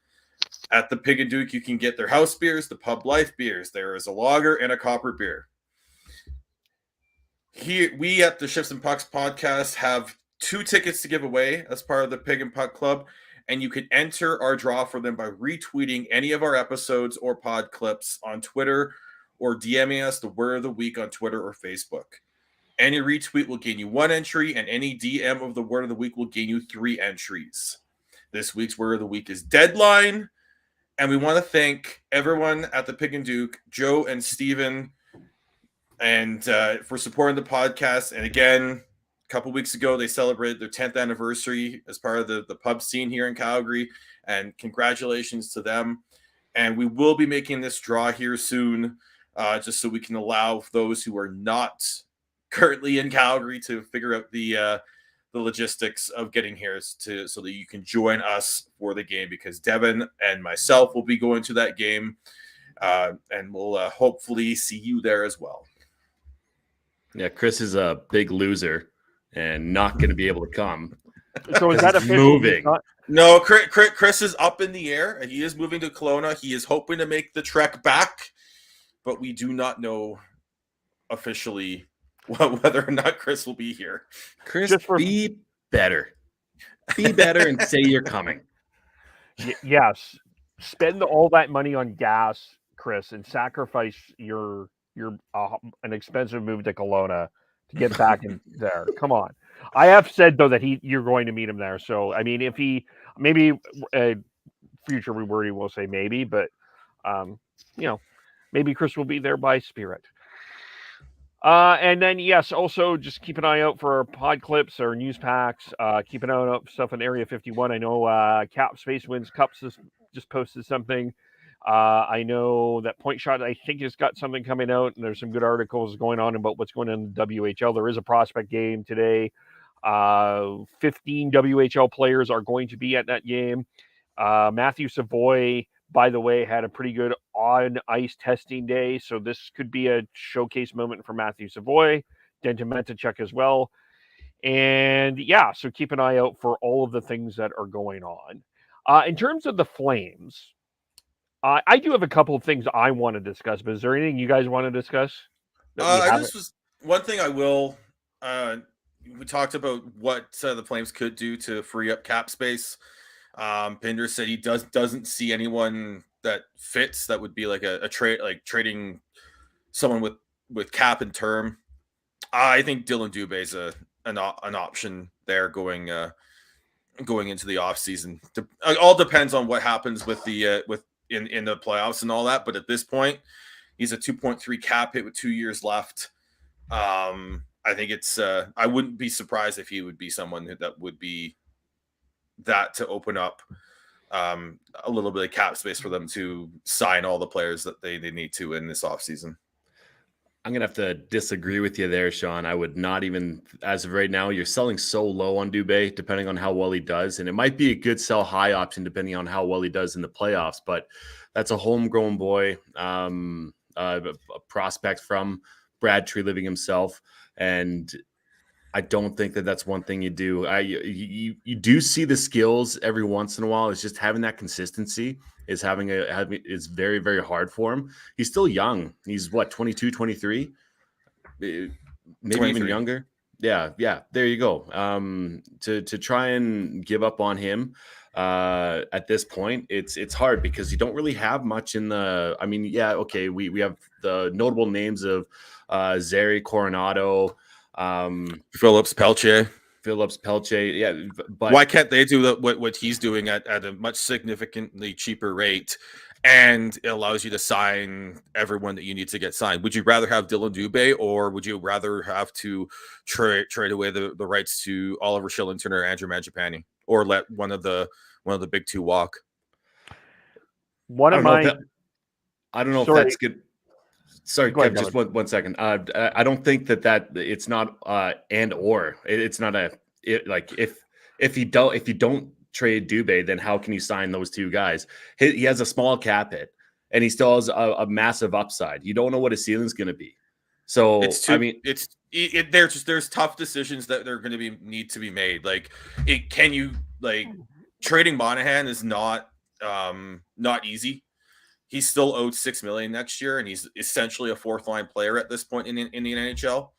At the Pig and Duke, you can get their house beers, the Pub Life beers. There is a lager and a copper beer. Here, we at the Shifts and Pucks podcast have 2 tickets to give away as part of the Pig and Puck Club, and you can enter our draw for them by retweeting any of our episodes or pod clips on Twitter or DMing us the Word of the Week on Twitter or Facebook. Any retweet will gain you 1 entry, and any DM of the Word of the Week will gain you 3 entries. This week's Word of the Week is Deadline, and we want to thank everyone at the Pig and Duke, Joe and Steven, and for supporting the podcast. And again, a couple weeks ago, they celebrated their 10th anniversary as part of the pub scene here in Calgary. And congratulations to them. And we will be making this draw here soon, just so we can allow those who are not currently in Calgary to figure out the logistics of getting here so that you can join us for the game, because Devin and myself will be going to that game, and we'll hopefully see you there as well. Yeah, Chris is a big loser and not going to be able to come. So is that official? Moving? No, Chris is up in the air, and he is moving to Kelowna. He is hoping to make the trek back, but we do not know officially whether or not Chris will be here. Chris, be better. Be better and say you're coming. Yes. Spend all that money on gas, Chris, and sacrifice your an expensive move to Kelowna to get back in there. Come on. I have said, though, that you're going to meet him there. So, I mean, if he maybe future rewording will say maybe, but, maybe Chris will be there by spirit. And then, yes, also just keep an eye out for our pod clips or news packs. Keep an eye out for stuff in Area 51. I know Cap Space Wins Cups just posted something. I know that Point Shot, I think, has got something coming out, and there's some good articles going on about what's going on in the WHL. There is a prospect game today. 15 WHL players are going to be at that game. Matthew Savoy, by the way, had a pretty good on-ice testing day, so this could be a showcase moment for Matthew Savoy. Denton Mentachuk as well. And, yeah, so keep an eye out for all of the things that are going on. In terms of the Flames, I do have a couple of things I want to discuss, but is there anything you guys want to discuss? One thing I will. We talked about what the Flames could do to free up cap space. Pinder said he doesn't see anyone that fits that would be like a trade, like trading someone with cap and term. I think Dylan Dubé is an option there going into the offseason. It all depends on what happens with the in the playoffs and all that. But at this point, he's a 2.3 cap hit with 2 years left. I think it's I wouldn't be surprised if he would be someone that would be that to open up a little bit of cap space for them to sign all the players that they need to in this offseason. I'm going to have to disagree with you there, Sean. I would not even, as of right now, you're selling so low on Dubé, depending on how well he does. And it might be a good sell high option, depending on how well he does in the playoffs. But that's a homegrown boy, a prospect from Brad Treliving himself. And I don't think that that's one thing you do. You do see the skills every once in a while. It's just having that consistency is is very, very hard for him. He's still young. He's what, 22, 23, maybe 23. Even younger. Yeah. There you go. To try and give up on him at this point, it's hard because you don't really have much in the. I mean, yeah, okay, we have the notable names of Zary Coronado. Phillips Pelche, yeah. But why can't they do what he's doing at a much significantly cheaper rate, and it allows you to sign everyone that you need to get signed? Would you rather have Dylan Dubé, or would you rather have to trade away the rights to Oliver Kylington or Andrew Mangiapane, or let one of the big two walk? I don't know if that's good. Sorry, Kev, just one second. I don't think that it's not and or it's not if you don't trade Dubé, then how can you sign those two guys? He has a small cap hit, and he still has a massive upside. You don't know what his ceiling's going to be. So there's tough decisions that they're going to need to be made. Trading Monahan is not easy. He's still owed $6 million next year, and he's essentially a fourth line player at this point in the NHL.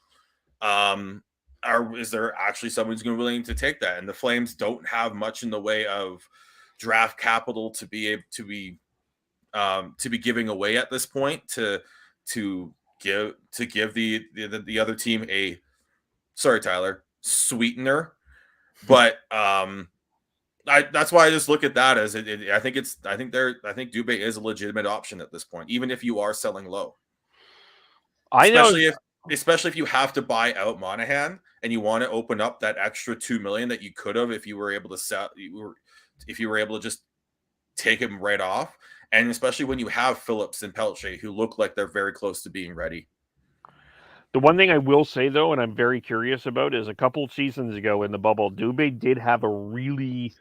Is there actually someone who's going to be willing to take that? And the Flames don't have much in the way of draft capital to be giving away at this point to give the other team a sweetener. But that's why I just look at that as I think Dubé is a legitimate option at this point, even if you are selling low. especially if you have to buy out Monahan and you want to open up that extra $2 million that you could have if you were able to sell, if you were able to just take him right off, and especially when you have Phillips and Pelche who look like they're very close to being ready. The one thing I will say, though, and I'm very curious about, is a couple of seasons ago in the bubble, Dubé did have a really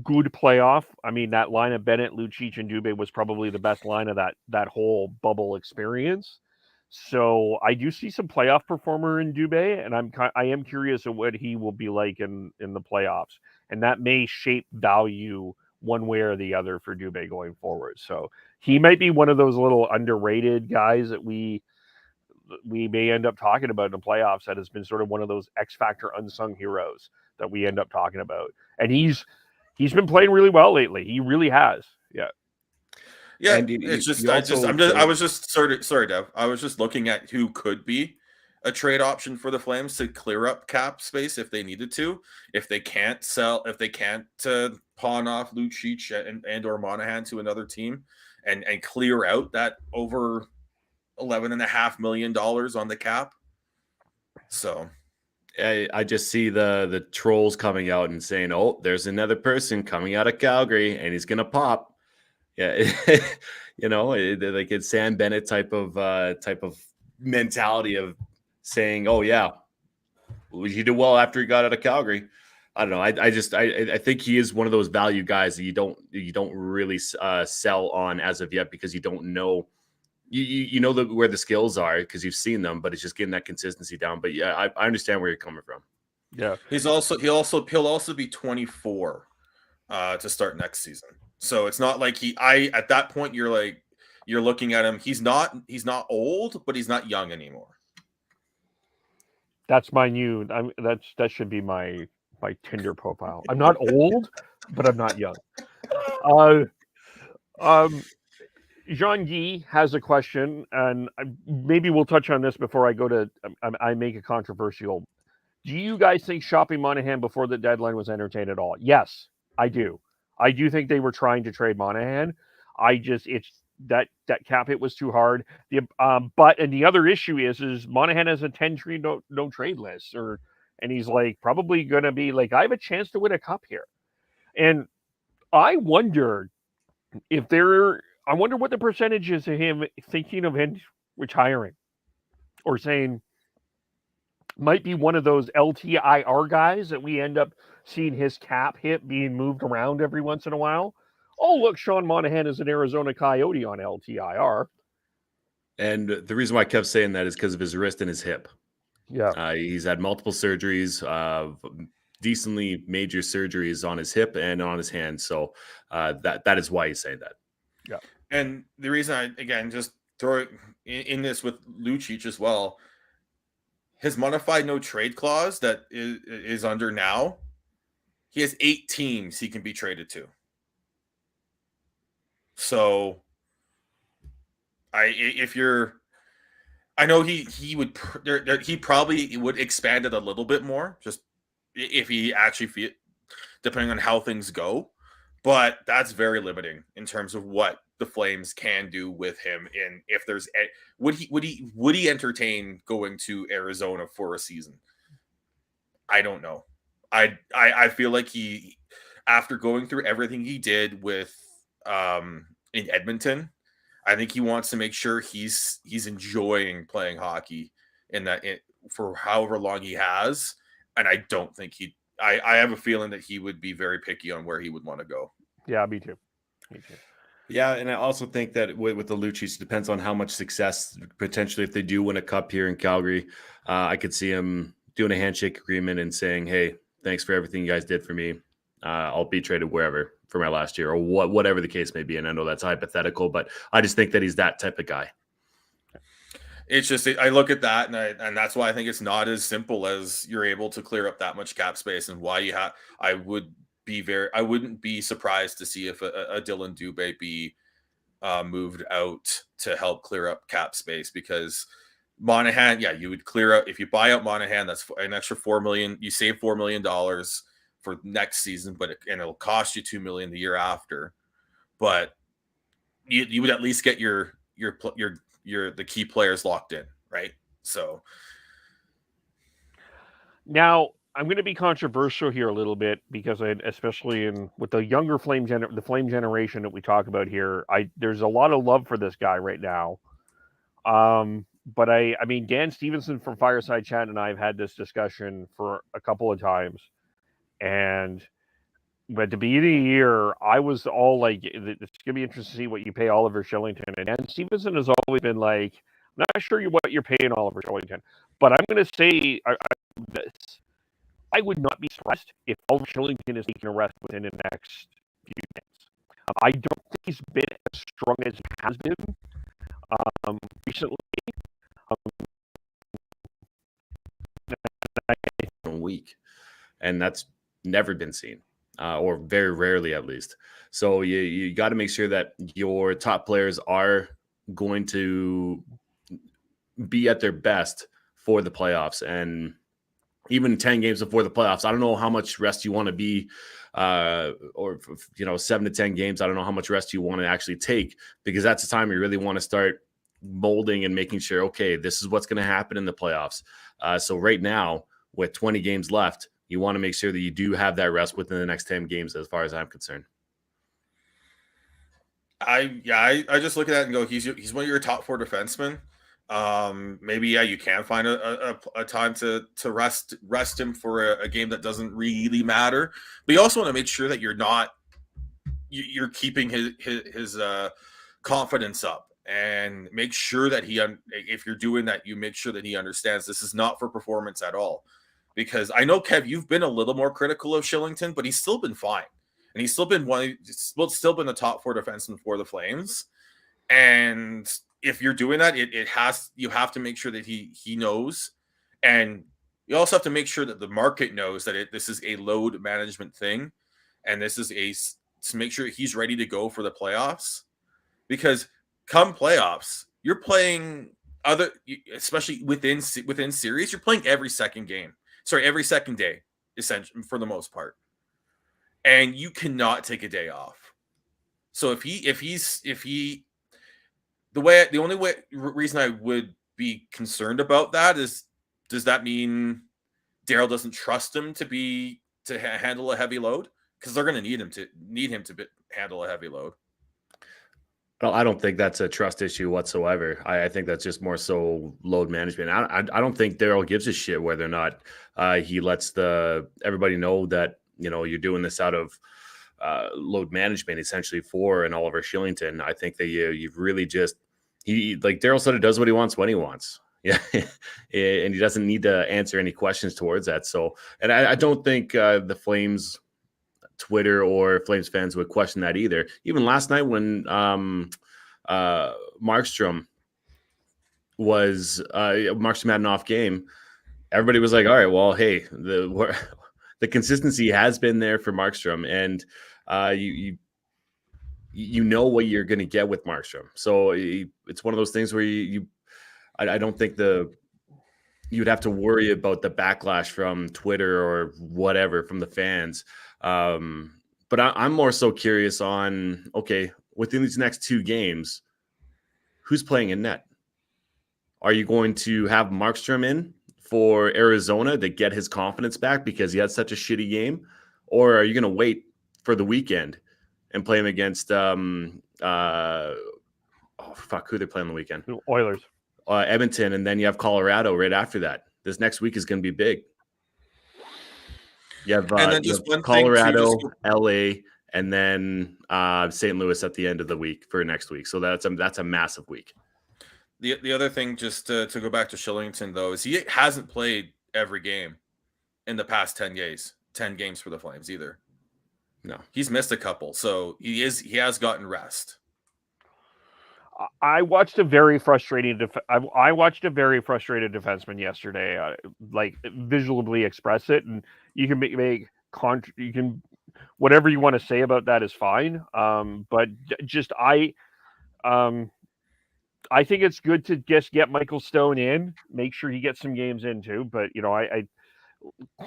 good playoff. I mean, that line of Bennett, Lucic, and Dubé was probably the best line of that whole bubble experience. So I do see some playoff performer in Dubé, and I am curious of what he will be like in the playoffs, and that may shape value one way or the other for Dubé going forward. So he might be one of those little underrated guys that we may end up talking about in the playoffs, that has been sort of one of those X Factor unsung heroes that we end up talking about. And he's been playing really well lately. He really has. Yeah. Yeah. I was just sorry, Dev. I was just looking at who could be a trade option for the Flames to clear up cap space if they needed to. If they can't pawn off Lucic and or Monahan to another team and clear out that over $11.5 million on the cap. So I just see the trolls coming out and saying, "Oh, there's another person coming out of Calgary, and he's gonna pop." Yeah, like it's Sam Bennett type of mentality of saying, "Oh yeah, he did well after he got out of Calgary." I don't know. I think he is one of those value guys that you don't really sell on as of yet, because you don't know. You know where the skills are because you've seen them, but it's just getting that consistency down. But yeah, I understand where you're coming from. Yeah, he'll also be 24 to start next season. So it's not like at that point you're looking at him. He's not old, but he's not young anymore. That's my new. That should be my Tinder profile. I'm not old, but I'm not young. Jean-Guy has a question, and maybe we'll touch on this before I go to I make a controversial. Do you guys think shopping Monahan before the deadline was entertained at all? Yes, I do. I do think they were trying to trade Monahan. It's that cap hit was too hard. But the other issue is Monahan has a 10-trade no trade list, and he's like probably going to be like, I have a chance to win a cup here, and I wonder what the percentage is of him thinking of him retiring or saying might be one of those LTIR guys that we end up seeing his cap hit being moved around every once in a while. Oh, look, Sean Monahan is an Arizona Coyote on LTIR. And the reason why I kept saying that is because of his wrist and his hip. Yeah. He's had multiple surgeries, decently major surgeries on his hip and on his hand. So that is why he's saying that. Yeah. And the reason I, again, just throw it in this with Lucic as well, his modified no trade clause that is under now, he has 8 teams he can be traded to. So I know he probably would expand it a little bit more, just if he actually depending on how things go. But that's very limiting in terms of what the Flames can do with him. And if there's would he entertain going to Arizona for a season? I don't know. I feel like he, after going through everything he did with in Edmonton, I think he wants to make sure he's enjoying playing hockey for however long he has. And I don't think I have a feeling that he would be very picky on where he would want to go. Yeah, me too. Yeah, and I also think that with the Lucic, it depends on how much success, potentially, if they do win a cup here in Calgary. I could see him doing a handshake agreement and saying, hey, thanks for everything you guys did for me. I'll be traded wherever for my last year, or whatever the case may be. And I know that's hypothetical, but I just think that he's that type of guy. It's just, I look at that and that's why I think it's not as simple as you're able to clear up that much cap space, and why I wouldn't be surprised to see if a Dylan Dubé be moved out to help clear up cap space, because Monahan, you would clear out, if you buy out Monahan, that's an extra $4 million. You save $4 million for next season, and it'll cost you $2 million the year after. But you would at least get your the key players locked in, right? So now I'm going to be controversial here a little bit because especially with the younger Flame generation that we talk about here, there's a lot of love for this guy right now. But I mean, Dan Stevenson from Fireside Chat and I have had this discussion for a couple of times, but at the beginning of the year, I was all like, it's going to be interesting to see what you pay Oliver Kylington. And Dan Stevenson has always been like, I'm not sure what you're paying Oliver Kylington, but I'm going to say this. I would not be surprised if Oliver Kylington is taking a rest within the next few games. I don't think he's been as strong as he has been recently. Week, and that's never been seen, or very rarely at least. So you got to make sure that your top players are going to be at their best for the playoffs, and even 10 games before the playoffs. I don't know how much rest you want to be, or 7 to 10 games. I don't know how much rest you want to actually take, because that's the time you really want to start molding and making sure, okay, this is what's going to happen in the playoffs. So right now, with 20 games left, you want to make sure that you do have that rest within the next 10 games, as far as I'm concerned. I just look at that and go, he's one of your top 4 defensemen. Maybe you can find a time to rest him for a game that doesn't really matter, but you also want to make sure that you're keeping his confidence up, and make sure that if you're doing that, you make sure that he understands this is not for performance at all. Because I know, Kev, you've been a little more critical of Kylington, but he's still been fine, and he's still been still been the top 4 defenseman for the Flames. And if you're doing that, you have to make sure that he knows, and you also have to make sure that the market knows that this is a load management thing, and this is to make sure he's ready to go for the playoffs. Because come playoffs, you're playing especially within series, you're playing every second day, essentially, for the most part, and you cannot take a day off. So the only reason I would be concerned about that is, does that mean Darryl doesn't trust him to handle a heavy load? Because they're going to need him to handle a heavy load. Well, I don't think that's a trust issue whatsoever. I think that's just more so load management. I don't think Darryl gives a shit whether or not he lets everybody know that you're doing this out of load management, essentially, for an Oliver Kylington. I think that you've really just like Darryl Sutter does what he wants when he wants. Yeah, and he doesn't need to answer any questions towards that. So, and I don't think the Flames Twitter or Flames fans would question that either. Even last night when Markstrom had an off game, everybody was like, all right, well, hey, the consistency has been there for Markstrom, and you know what you're going to get with Markstrom. So it's one of those things where I don't think you'd have to worry about the backlash from Twitter or whatever from the fans. But I'm more so curious on, okay, within these next 2 games, who's playing in net? Are you going to have Markstrom in for Arizona to get his confidence back because he had such a shitty game? Or are you going to wait for the weekend and play him against who they're playing on the weekend? Oilers. Edmonton, and then you have Colorado right after that. This next week is going to be big. You have, Colorado, LA, and then St. Louis at the end of the week for next week. So that's a massive week. The other thing, just to go back to Kylington, though, is he hasn't played every game in the past 10 games for the Flames either. No, he's missed a couple, so he has gotten rest. I watched a very frustrating defenseman yesterday, like visibly express it, and you can you can whatever you want to say about that is fine. But just I think it's good to just get Michael Stone in, make sure he gets some games in too. But I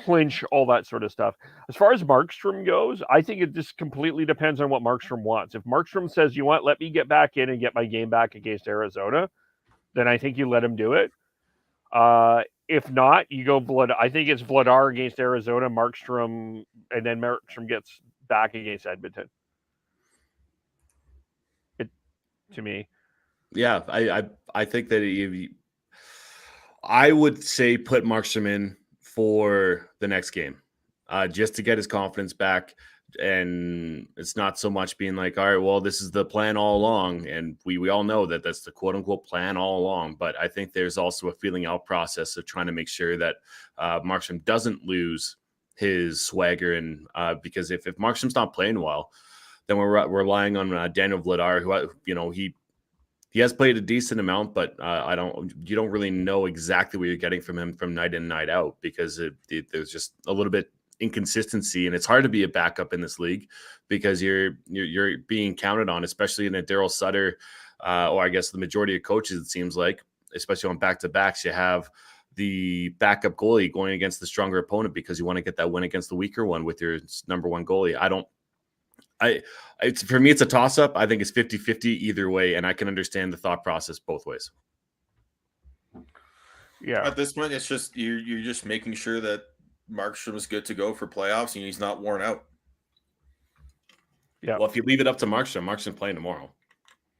clinch all that sort of stuff. As far as Markstrom goes, I think it just completely depends on what Markstrom wants. If Markstrom says, let me get back in and get my game back against Arizona, then I think you let him do it. If not, you go I think it's Vladar against Arizona, Markstrom, and then Markstrom gets back against Edmonton. To me. Yeah, I think that I would say put Markstrom in for the next game, just to get his confidence back. And it's not so much being like, all right, well, this is the plan all along. And we all know that that's the quote unquote plan all along. But I think there's also a feeling out process of trying to make sure that Markstrom doesn't lose his swagger. And because if Markstrom's not playing well, then we're relying on Daniel Vladar, who, he has played a decent amount, but you don't really know exactly what you're getting from him from night in, night out, because there's just a little bit inconsistency, and it's hard to be a backup in this league because you're being counted on, especially in a Darryl Sutter, or I guess the majority of coaches, it seems like, especially on back-to-backs, you have the backup goalie going against the stronger opponent because you want to get that win against the weaker one with your number one goalie. For me, it's a toss-up. I think it's 50-50 either way, and I can understand the thought process both ways. Yeah. At this point, it's just you're just making sure that Markstrom is good to go for playoffs and he's not worn out. Yeah. Well, if you leave it up to Markstrom's playing tomorrow.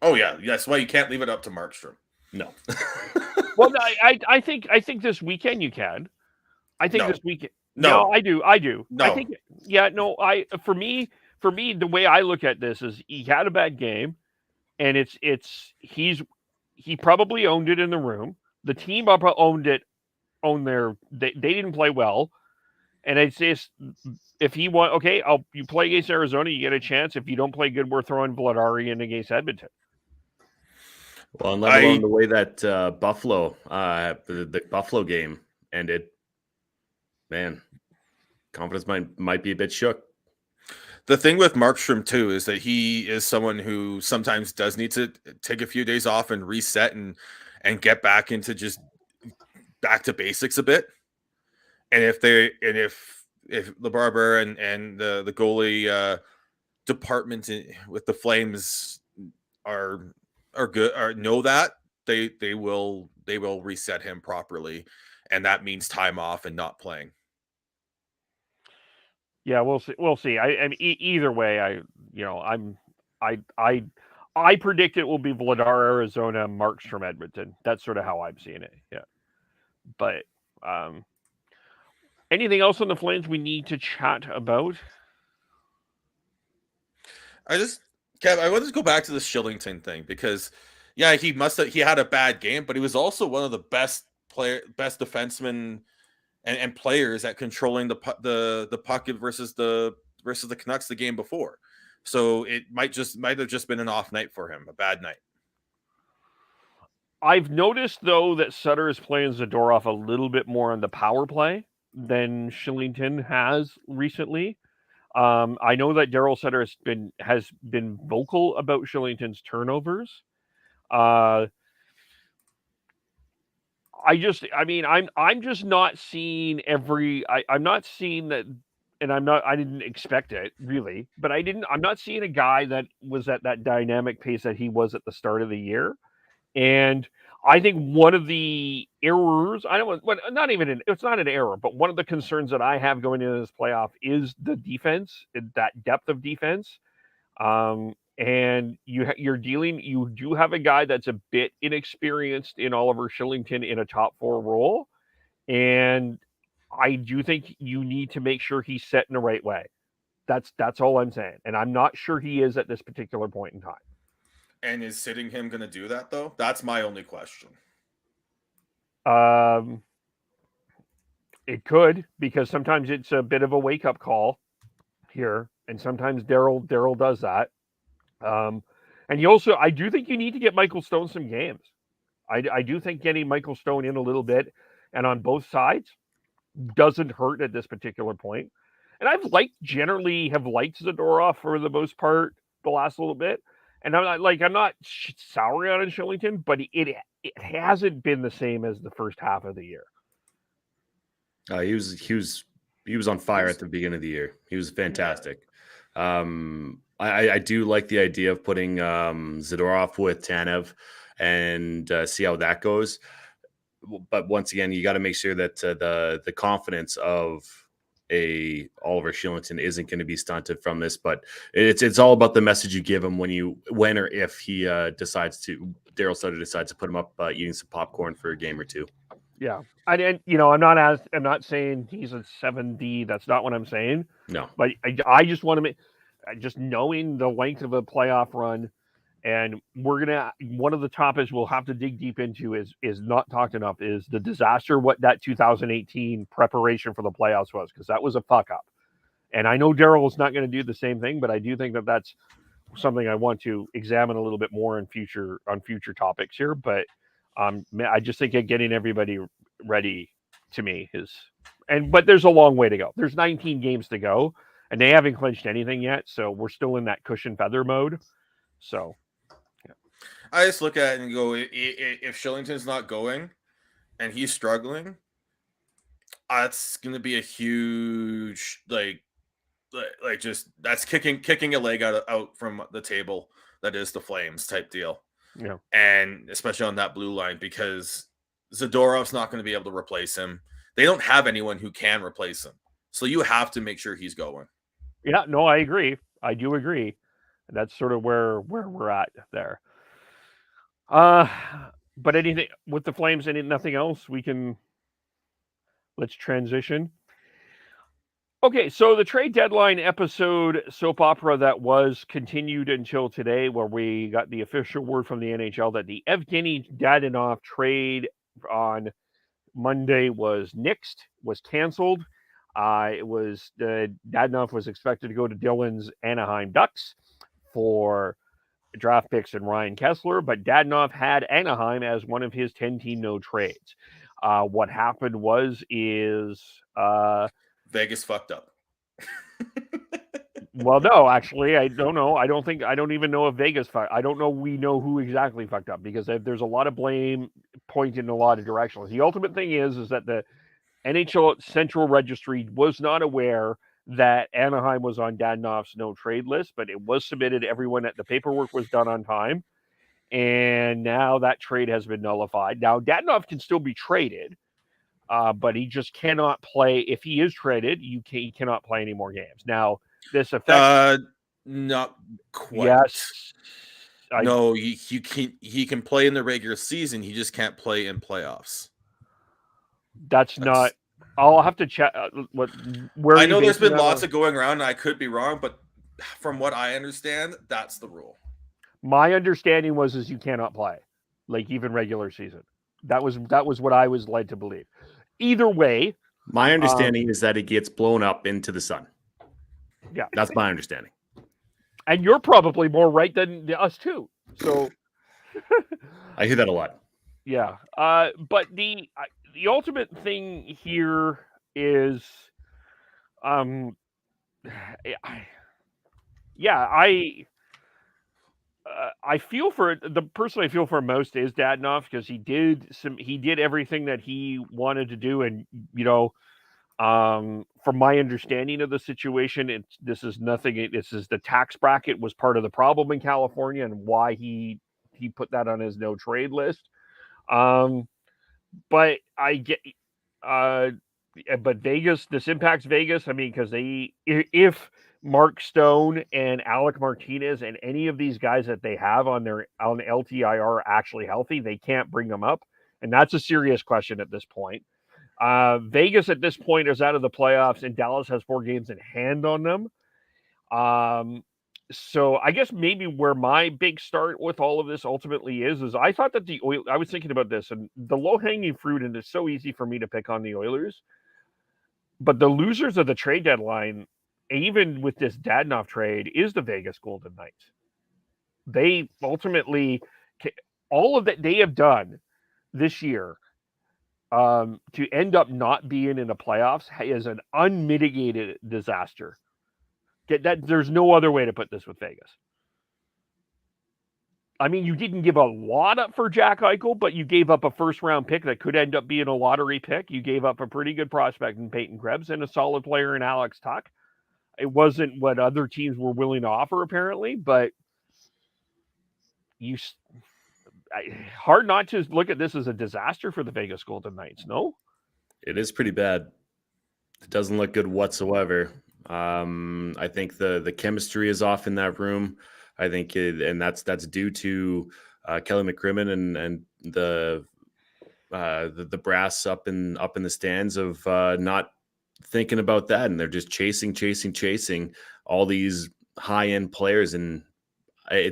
Oh yeah, that's why you can't leave it up to Markstrom. No. Well, I think this weekend you can. I think this weekend. No, I do. No. I think. Yeah. No. For me, the way I look at this is he had a bad game, and he probably owned it in the room. The team owned it. They didn't play well. And it's just, if he won, okay, you play against Arizona, you get a chance. If you don't play good, we're throwing Vladar in against Edmonton. Well, and let alone the way that Buffalo, the Buffalo game ended, man, confidence might be a bit shook. The thing with Markstrom too is that he is someone who sometimes does need to take a few days off and reset and get back into just back to basics a bit. And if LeBarber and the goalie department with the Flames are good, or know that, they will reset him properly, and that means time off and not playing. Yeah, we'll see. We'll see. I mean, either way, I predict it will be Vladar, Arizona, Markstrom, Edmonton. That's sort of how I'm seeing it. Yeah, but anything else on the Flames we need to chat about? Kev, I want to go back to the Kylington thing because, yeah, he had a bad game, but he was also one of the best defensemen and players at controlling the puck versus the Canucks the game before. So it might have just been an off night for him, a bad night. I've noticed though that Sutter is playing Zadorov a little bit more on the power play than Kylington has recently. I know that Darryl Sutter has been vocal about Kylington's turnovers. I'm just not seeing I'm not seeing that, and I didn't expect it really, but I'm not seeing a guy that was at that dynamic pace that he was at the start of the year. And I think one of the errors, it's not an error, but one of the concerns that I have going into this playoff is the defense, that depth of defense. And you do have a guy that's a bit inexperienced in Oliver Kylington in a top four role. And I do think you need to make sure he's set in the right way. That's all I'm saying. And I'm not sure he is at this particular point in time. And is sitting him going to do that though? That's my only question. It could, because sometimes it's a bit of a wake-up call here, and sometimes Darryl does that. And I do think you need to get Michael Stone some games. I do think getting Michael Stone in a little bit and on both sides doesn't hurt at this particular point. And generally have liked Zadorov for the most part the last little bit. And I'm not sour on Kylington, but it hasn't been the same as the first half of the year. He was on fire at the beginning of the year. He was fantastic. I do like the idea of putting Zadorov with Tanev and see how that goes. but once again, you got to make sure that the confidence of a Oliver Kylington isn't going to be stunted from this. But it's all about the message you give him when or if he Darryl Sutter decides to put him up eating some popcorn for a game or two. Yeah, I'm not saying he's a 7D. That's not what I'm saying. No, but I just want to make, just knowing the length of a playoff run, and one of the topics we'll have to dig deep into is not talked enough, is the disaster what that 2018 preparation for the playoffs was, because that was a fuck up. And I know Darryl is not going to do the same thing, but I do think that that's something I want to examine a little bit more on future topics here. But I just think getting everybody ready to me but there's a long way to go. There's 19 games to go, and they haven't clinched anything yet. So we're still in that cushion feather mode. So yeah. I just look at it and go, if Kylington's not going and he's struggling, that's going to be a huge, just that's kicking a leg out from the table. That is the Flames type deal. Yeah. And especially on that blue line, because Zadorov's not going to be able to replace him. They don't have anyone who can replace him. So you have to make sure he's going. Yeah, no, I agree. I do agree. That's sort of where we're at there. But anything with the Flames and nothing else, let's transition. Okay, so the trade deadline episode soap opera that was continued until today, where we got the official word from the NHL that the Evgeny Davodov trade on Monday was nixed, was canceled. Davodov was expected to go to Dylan's Anaheim Ducks for draft picks and Ryan Kessler, but Davodov had Anaheim as one of his 10-team no trades. What happened is Vegas fucked up. Well, no, actually, I don't know. I don't even know if Vegas fucked. I don't know. We know who exactly fucked up, because there's a lot of blame pointed in a lot of directions. The ultimate thing is that the NHL Central Registry was not aware that Anaheim was on Davodov's no trade list, but it was submitted. The paperwork was done on time, and now that trade has been nullified. Now Dadonov can still be traded, but he just cannot play. If he is traded, he cannot play any more games. Now this affects not quite. Yes. No, he can play in the regular season. He just can't play in playoffs. That's not. I'll have to check. Where I know there's been lots of going around, and I could be wrong, but from what I understand, that's the rule. My understanding is you cannot play, like even regular season. That was what I was led to believe. Either way, my understanding is that it gets blown up into the sun. Yeah, that's my understanding. And you're probably more right than us too. So I hear that a lot. Yeah, but the ultimate thing here is, I feel for the person I feel for most is Dadonov, because he did everything that he wanted to do, and from my understanding of the situation, this is the tax bracket was part of the problem in California and why he put that on his no trade list. But I get, but Vegas, this impacts Vegas. I mean, because if Mark Stone and Alec Martinez and any of these guys that they have on LTIR are actually healthy, they can't bring them up. And that's a serious question at this point. Vegas at this point is out of the playoffs, and Dallas has 4 games in hand on them. So I guess maybe where my big start with all of this ultimately is I thought that I was thinking about this, and the low-hanging fruit, and it's so easy for me to pick on the Oilers, but the losers of the trade deadline, even with this Dadonov trade, is the Vegas Golden Knights. They ultimately, all of that they have done this year to end up not being in the playoffs is an unmitigated disaster. There's no other way to put this with Vegas. I mean, you didn't give a lot up for Jack Eichel, but you gave up a first-round pick that could end up being a lottery pick. You gave up a pretty good prospect in Peyton Krebs and a solid player in Alex Tuch. It wasn't what other teams were willing to offer, apparently, but hard not to look at this as a disaster for the Vegas Golden Knights. No, it is pretty bad. It doesn't look good whatsoever. I think the chemistry is off in that room. I think, and that's due to Kelly McCrimmon and the brass up in the stands of not thinking about that, and they're just chasing all these high end players, and I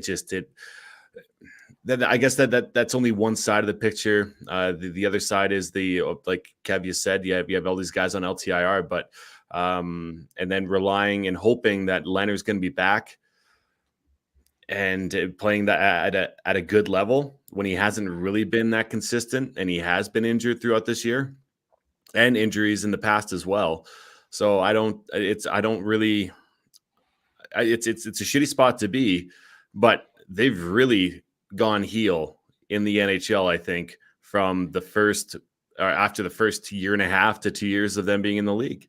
guess that's only one side of the picture. The other side is like Kev, you said, you have all these guys on LTIR, but and then relying and hoping that Leonard's going to be back and playing that at a good level when he hasn't really been that consistent, and he has been injured throughout this year and injuries in the past as well. So it's a shitty spot to be, but they've really gone heel in the NHL, I think, from after the first year and a half to 2 years of them being in the league.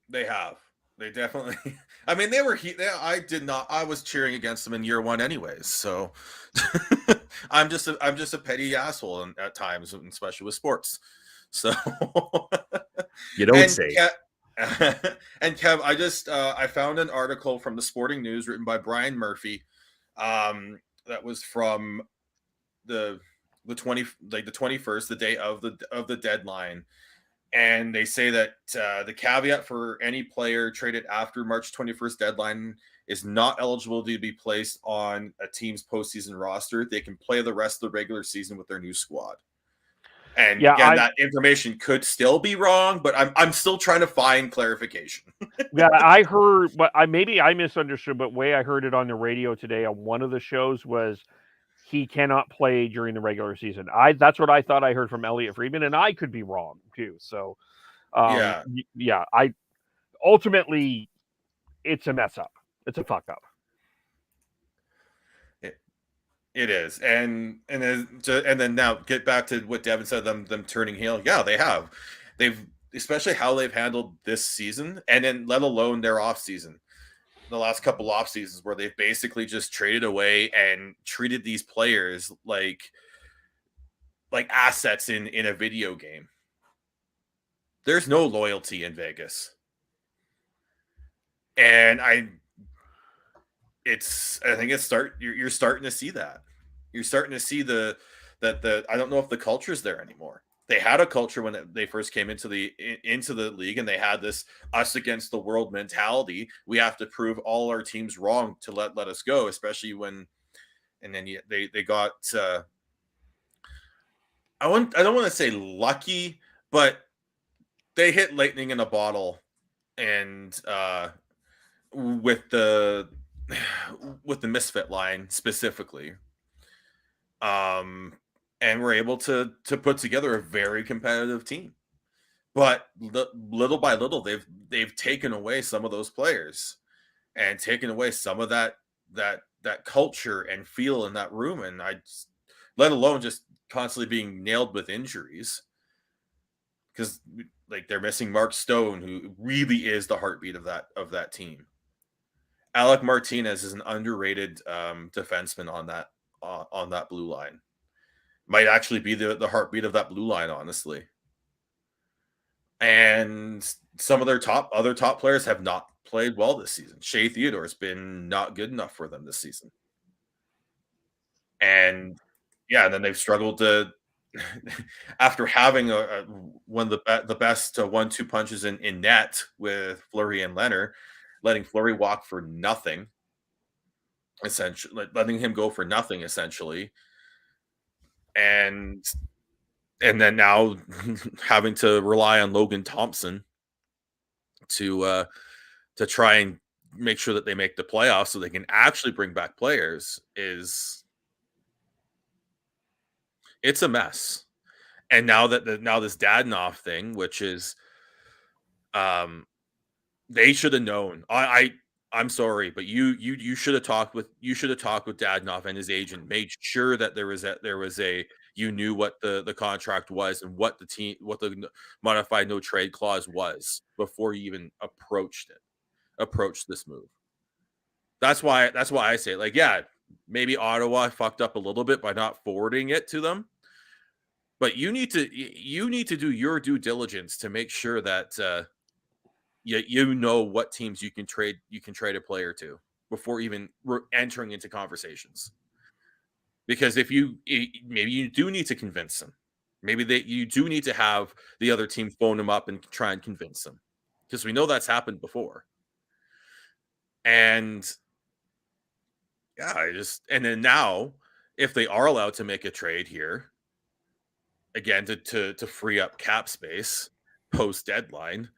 They have. They definitely. I mean, I was cheering against them in year one, anyways. So I'm just a petty asshole at times, especially with sports. So you don't say. And Kev, I found an article from the Sporting News written by Brian Murphy. That was from the 21st, the day of the deadline. And they say that the caveat for any player traded after March 21st deadline is not eligible to be placed on a team's postseason roster. They can play the rest of the regular season with their new squad. And again, that information could still be wrong, but I'm still trying to find clarification. Yeah, I heard, but maybe I misunderstood, but way I heard it on the radio today on one of the shows was he cannot play during the regular season. That's what I thought I heard from Elliot Friedman, and I could be wrong too. So, ultimately, it's a mess up. It's a fuck up. It is, and then now get back to what Devin said. Them turning heel. Yeah, they have. They've, especially how they've handled this season, and then let alone their off season. The last couple off seasons where they've basically just traded away and treated these players like assets in a video game. There's no loyalty in Vegas. And I think you're starting to see that. You're starting to see I don't know if the culture's there anymore. They had a culture when they first came into the league, and they had this us against the world mentality. We have to prove all our teams wrong to let us go, especially when, and then they got. I don't want to say lucky, but they hit lightning in a bottle, and with the misfit line specifically. And we're able to put together a very competitive team, but little by little, they've taken away some of those players and taken away some of that culture and feel in that room. And let alone just constantly being nailed with injuries, because like they're missing Mark Stone, who really is the heartbeat of that team. Alec Martinez is an underrated defenseman on that blue line. Might actually be the heartbeat of that blue line, honestly. And some of their other top players have not played well this season. Shea Theodore has been not good enough for them this season. And then they've struggled to, after having one of the best 1-2 punches in net with Fleury and Leonard, letting Fleury walk for nothing, essentially, letting him go for nothing, essentially. And then now having to rely on Logan Thompson to try and make sure that they make the playoffs so they can actually bring back players it's a mess. And now this Dadonov thing, which is they should have known. I'm sorry, but you should have talked with Dadonov and his agent, made sure that there was you knew what the contract was and what the modified no trade clause was before you even approached this move. That's why I say, like, yeah, maybe Ottawa fucked up a little bit by not forwarding it to them. But you need to do your due diligence to make sure that you know what teams you can trade a player to before even entering into conversations. Because maybe you do need to convince them. Maybe you do need to have the other team phone them up and try and convince them. Because we know that's happened before. And and then now, if they are allowed to make a trade here, again to free up cap space post deadline,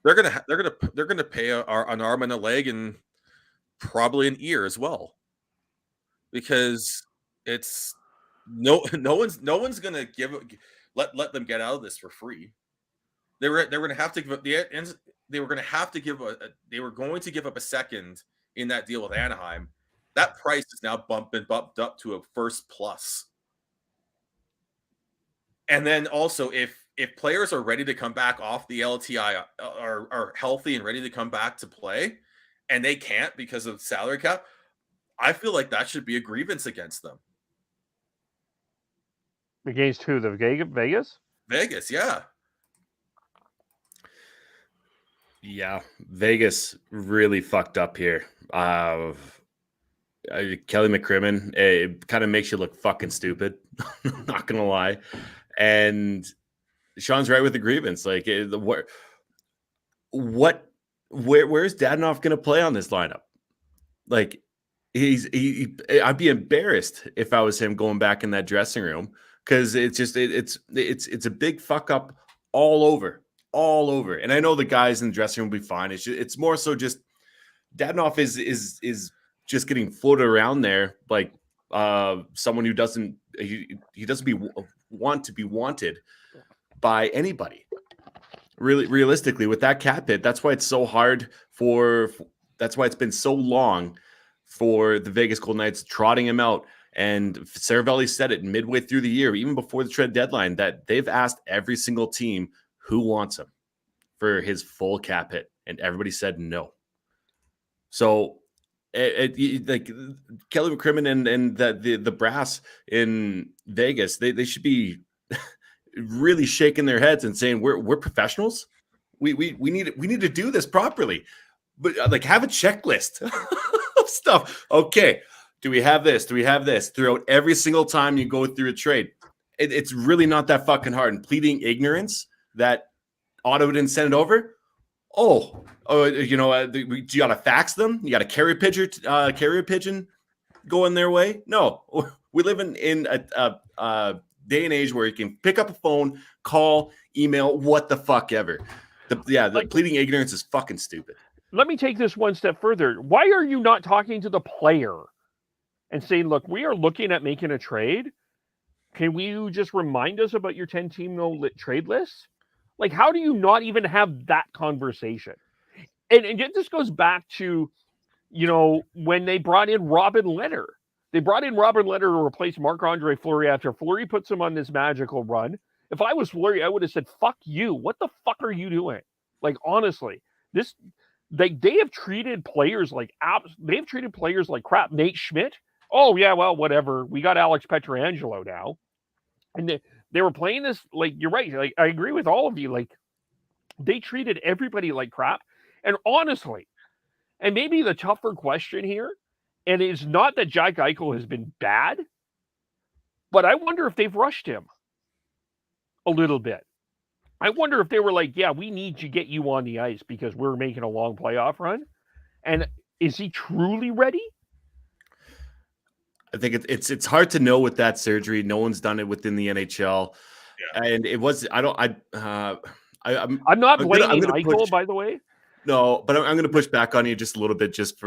they're gonna pay an arm and a leg and probably an ear as well, because it's no one's gonna let them get out of this for free. They were going to have to give up they were going to give up a second in that deal with Anaheim. That price is now bumped up to a first plus. And then also, if players are ready to come back off the LTI, are healthy and ready to come back to play, and they can't because of salary cap, I feel like that should be a grievance against them. Against who? The Vegas? Vegas, yeah. Yeah, Vegas really fucked up here. Kelly McCrimmon, it kind of makes you look fucking stupid. Not gonna lie. And Sean's right with the grievance. Like, where's Dadonov going to play on this lineup? Like, I'd be embarrassed if I was him going back in that dressing room, because it's a big fuck up all over. And I know the guys in the dressing room will be fine. It's more so just Dadonov is just getting floated around there like someone who doesn't want to be wanted by anybody. Really, realistically, with that cap hit, that's why it's so hard that's why it's been so long for the Vegas Golden Knights trotting him out. And Saravelli said it midway through the year, even before the trade deadline, that they've asked every single team who wants him for his full cap hit, and everybody said no. So like Kelly McCrimmon and the brass in Vegas, they should be really shaking their heads and saying we're professionals. We need to do this properly, but like have a checklist of stuff. Okay, do we have this? Do we have this? Throughout every single time you go through a trade, it's really not that fucking hard. And pleading ignorance that Ottawa didn't send it over. You got to fax them. You got a carrier pigeon going their way. No, we live in a day and age where you can pick up a phone, call, email, what the fuck ever. The pleading ignorance is fucking stupid. Let me take this one step further. Why are you not talking to the player and saying, look, we are looking at making a trade. Can you just remind us about your 10-team trade list? Like, how do you not even have that conversation? And this goes back to, when they brought in Robin Lehner. They brought in Robin Lehner to replace Marc-Andre Fleury after Fleury puts him on this magical run. If I was Fleury, I would have said, fuck you. What the fuck are you doing? Like, honestly, they have treated players like crap. Nate Schmidt. Oh, yeah, well, whatever. We got Alex Pietrangelo now. And they were playing this, like, you're right. Like, I agree with all of you. Like, they treated everybody like crap. And honestly, and maybe the tougher question here, and it's not that Jack Eichel has been bad, but I wonder if they've rushed him a little bit. I wonder if they were like, yeah, we need to get you on the ice because we're making a long playoff run. And is he truly ready? I think it's hard to know with that surgery. No one's done it within the NHL, and it was. I'm not blaming Eichel, by the way. No, but I'm going to push back on you just a little bit, just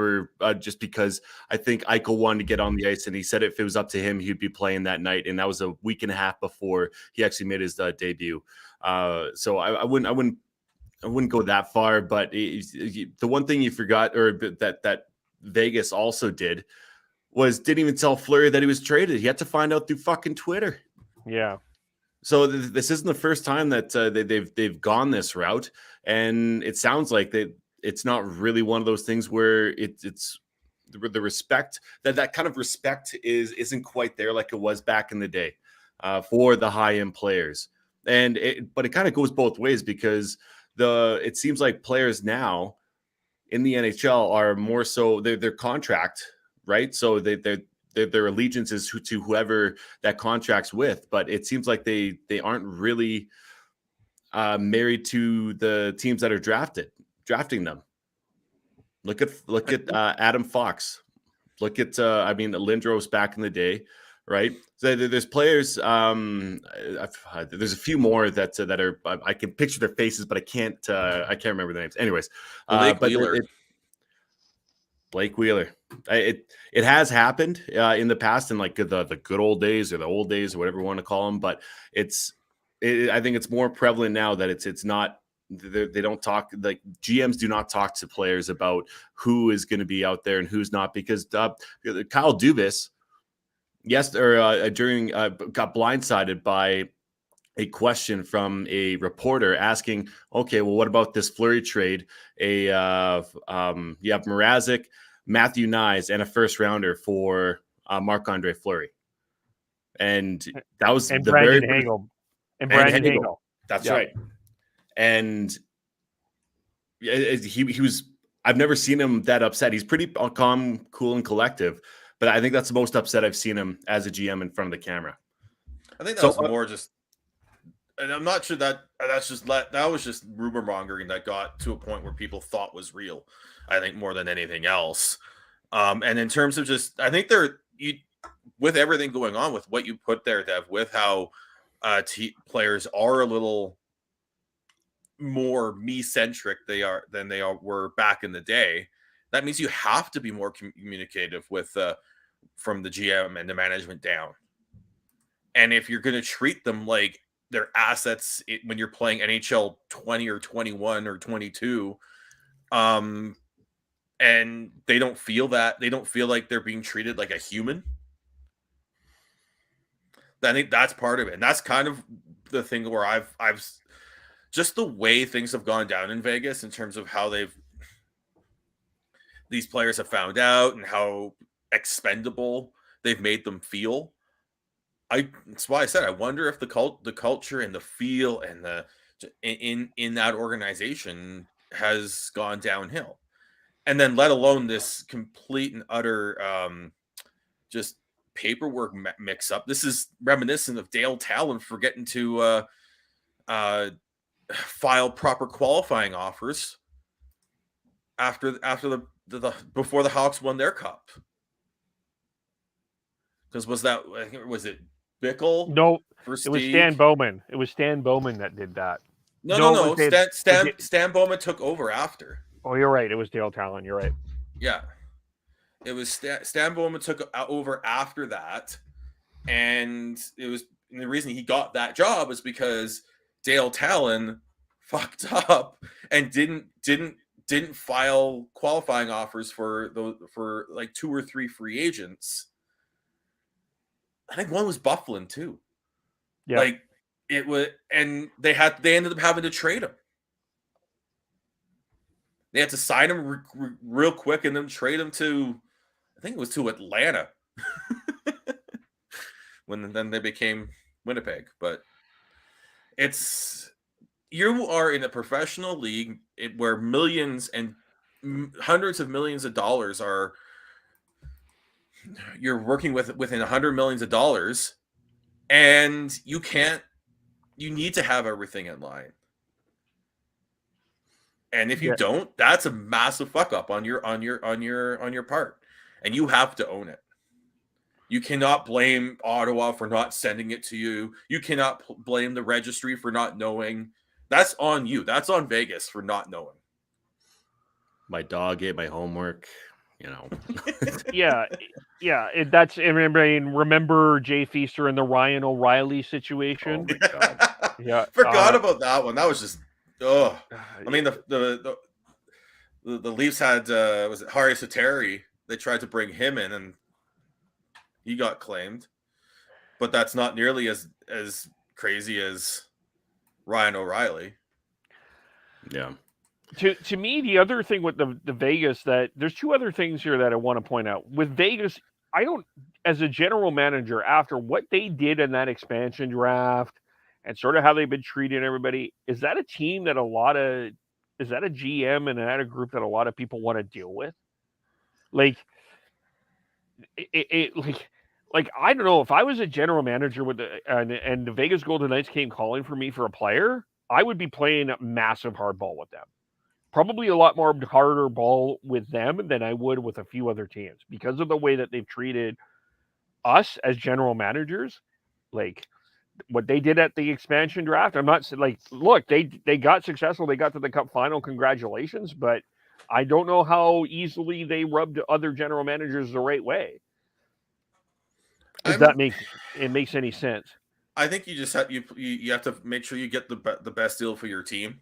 because I think Eichel wanted to get on the ice, and he said if it was up to him, he'd be playing that night, and that was a week and a half before he actually made his debut. So I wouldn't go that far, but the one thing you forgot, or that Vegas also didn't even tell Fleury that he was traded. He had to find out through fucking Twitter. Yeah. So this isn't the first time that they've gone this route, and it sounds like it's not really one of those things where it's the respect that kind of respect isn't quite there like it was back in the day for the high end players. But it kind of goes both ways, because it seems like players now in the NHL are more so their contract, right? So their allegiance is to whoever that contract's with, but it seems like they aren't really married to the teams that are drafting them. Look at Adam Fox. Look at Lindros back in the day, right? So there's players. There's a few more that are. I can picture their faces, but I can't remember their names. Anyways, Blake Wheeler. It has happened in the past, in like the good old days or the old days or whatever you want to call them. But I think it's more prevalent now that it's not. They don't talk, like GMs do not talk to players about who is going to be out there and who's not, because Kyle Dubas got blindsided by a question from a reporter asking, okay, well, what about this Fleury trade? You have Mrazek, Matthew Nyes, and a first rounder for Marc-Andre Fleury. And that was Brandon Hagel. And Brandon Hagel. That's right. And he was, I've never seen him that upset. He's pretty calm, cool, and collective, but I think that's the most upset I've seen him as a GM in front of the camera. I think that was more just, and I'm not sure that was just rumor mongering that got to a point where people thought was real, I think, more than anything else. And in terms of just, I think with everything going on with what you put there, Dev, with how players are a little more me-centric than they were back in the day, that means you have to be more communicative with from the GM and the management down. And if you're going to treat them like their assets when you're playing NHL 20 or 21 or 22, and they don't feel like they're being treated like a human, I think that's part of it. And that's kind of the thing where I've just the way things have gone down in Vegas in terms of how these players have found out and how expendable they've made them feel. That's why I said I wonder if the culture and the feel and in that organization has gone downhill, and then let alone this complete and utter just paperwork mix up. This is reminiscent of Dale Talon forgetting to file proper qualifying offers after the before the Hawks won their cup. Because was it Bickle? No, it was Stan Bowman. It was Stan Bowman that did that. No. Stan Bowman took over after. Oh, you're right. It was Dale Talon. You're right. Yeah, it was Stan Bowman took over after that, and the reason he got that job was because Dale Talon fucked up and didn't file qualifying offers for like 2 or 3 free agents. I think one was Bufflin too. Yeah, like it was, and they ended up having to trade him. They had to sign him real quick and then trade him to, I think it was to Atlanta. Then they became Winnipeg. But you are in a professional league where millions and hundreds of millions of dollars you're working within $100 million, and you need to have everything in line. And if you don't, that's a massive fuck up on your part, and you have to own it. You cannot blame Ottawa for not sending it to you. You cannot blame the registry for not knowing. That's on you. That's on Vegas for not knowing. My dog ate my homework. Yeah. That's. I remember Jay Feaster and the Ryan O'Reilly situation. Oh my God. Yeah, forgot about that one. That was just. Oh, I mean the Leafs had was it Hari Sateri? They tried to bring him in and he got claimed, but that's not nearly as crazy as Ryan O'Reilly. Yeah, To me, the other thing with the Vegas, that there's two other things here that I want to point out. With Vegas, I don't, as a general manager, after what they did in that expansion draft and sort of how they've been treating everybody, is that a team that is that a GM and that a group that a lot of people want to deal with? Like, like I don't know, if I was a general manager with and the Vegas Golden Knights came calling for me for a player, I would be playing massive hardball with them. Probably a lot more harder ball with them than I would with a few other teams because of the way that they've treated us as general managers. Like what they did at the expansion draft. I'm not like, look, they got successful. They got to the Cup final. Congratulations. But I don't know how easily they rubbed other general managers the right way. If that makes any sense. I think you just have you have to make sure you get the best deal for your team.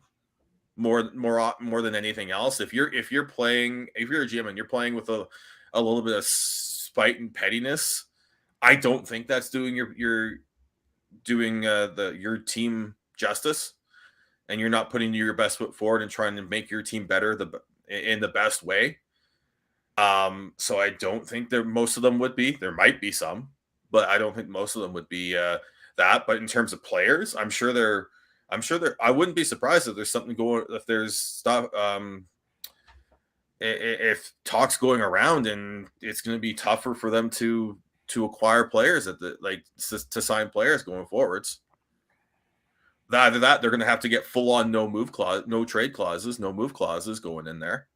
More than anything else. If you're a GM and you're playing with a little bit of spite and pettiness, I don't think that's doing your team justice, and you're not putting your best foot forward and trying to make your team better in the best way. So I don't think most of them would be. There might be some, but I don't think most of them would be that. But in terms of players, I'm sure there. I wouldn't be surprised if there's something going. If there's stuff, if talks going around, and it's going to be tougher for them to acquire players to sign players going forwards. Either that, they're going to have to get full on no trade clauses, no move clauses going in there.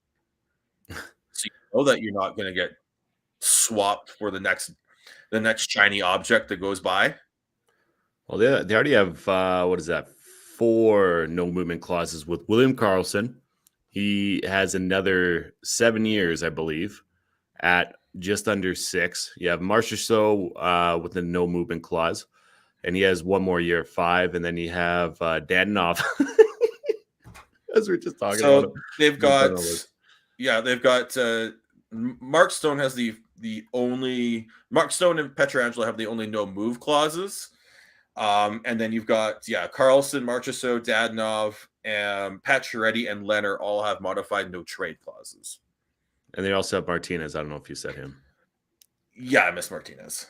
So you know that you're not going to get swapped for the next shiny object that goes by. Well, they already have what is that? 4 no movement clauses with William Karlsson. He has another 7 years, I believe, at just under 6. You have Marchessault with a no movement clause, and he has 1 more year at 5. And then you have Dadonov, as we're just talking about. So they've got Mark Stone has Mark Stone and Pietrangelo have the only no move clauses. And then you've got Karlsson, Marchessault, Dadonov, Pacioretty, and Leonard all have modified no trade clauses. And they also have Martinez. I don't know if you said him. Yeah, I miss Martinez.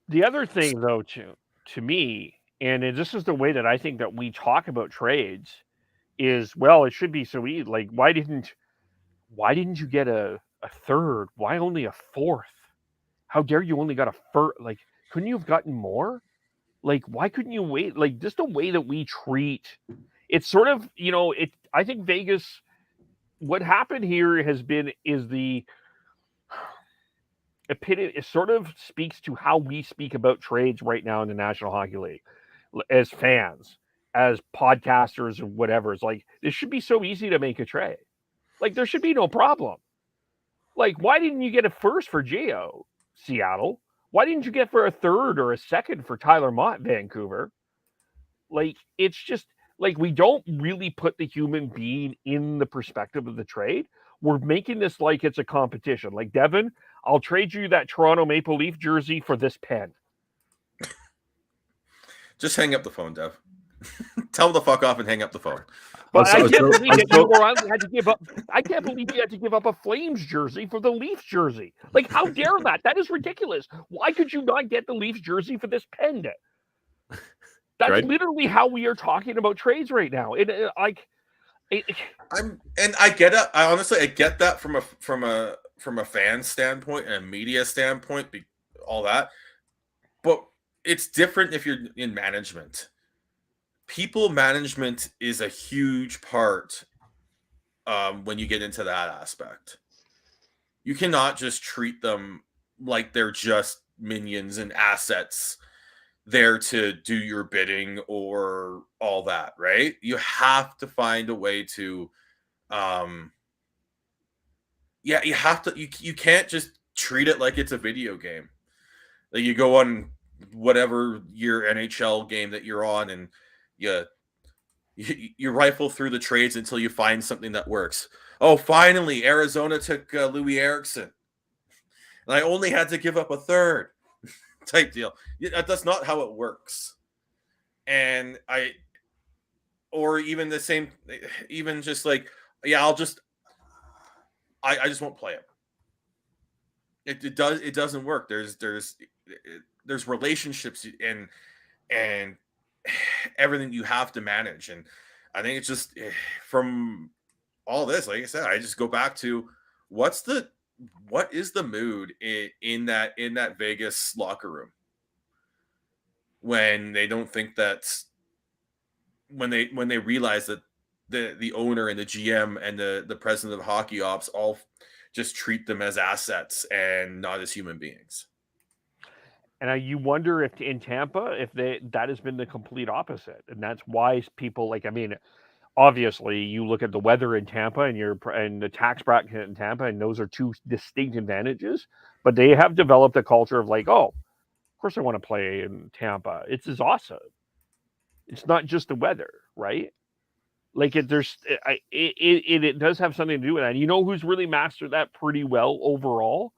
The other thing, though, to me, and this is the way that I think that we talk about trades, is, well, it should be so easy. Like, why didn't you get a third? Why only a fourth? How dare you only got a first? Like, couldn't you have gotten more? Like, why couldn't you wait? Like, just the way that we treat, it's sort of, I think Vegas, what happened here is the epitome. It sort of speaks to how we speak about trades right now in the National Hockey League as fans, as podcasters, or whatever. It's like, this should be so easy to make a trade. Like, there should be no problem. Like, why didn't you get a first for Gio, Seattle? Why didn't you get for a third or a second for Tyler Mott, Vancouver? Like, it's just like, we don't really put the human being in the perspective of the trade. We're making this like it's a competition. Like, Devin, I'll trade you that Toronto Maple Leaf jersey for this pen. Just hang up the phone, Dev. Tell them to fuck off and hang up the phone. But I can't believe you had to give up. I can't believe you had to give up a Flames jersey for the Leafs jersey. Like, how dare that? That is ridiculous. Why could you not get the Leafs jersey for this pen? That's literally how we are talking about trades right now. I get it. I honestly get that from a fan standpoint and a media standpoint, all that. But it's different if you're in management. People management is a huge part when you get into that aspect. You cannot just treat them like they're just minions and assets there to do your bidding or all that, right? You have to find a way to you have to you can't just treat it like it's a video game. Like, you go on whatever your NHL game that you're on, and you rifle through the trades until you find something that works. Oh, finally, Arizona took Louis Eriksson, and I only had to give up a third type deal. That's not how it works. And or even the same, even just like, yeah, I just won't play him. It doesn't work. There's relationships and everything you have to manage. And I think it's just from all this, like I said, I just go back to what is the mood in that Vegas locker room when they don't think that's when they realize that the owner and the GM and the president of hockey ops all just treat them as assets and not as human beings. And you wonder if in Tampa, if that has been the complete opposite. And that's why people obviously you look at the weather in Tampa and the tax bracket in Tampa, and those are two distinct advantages, but they have developed a culture of like, oh, of course I want to play in Tampa. It's as awesome. It's not just the weather, right? Like it does have something to do with that. And you know who's really mastered that pretty well overall,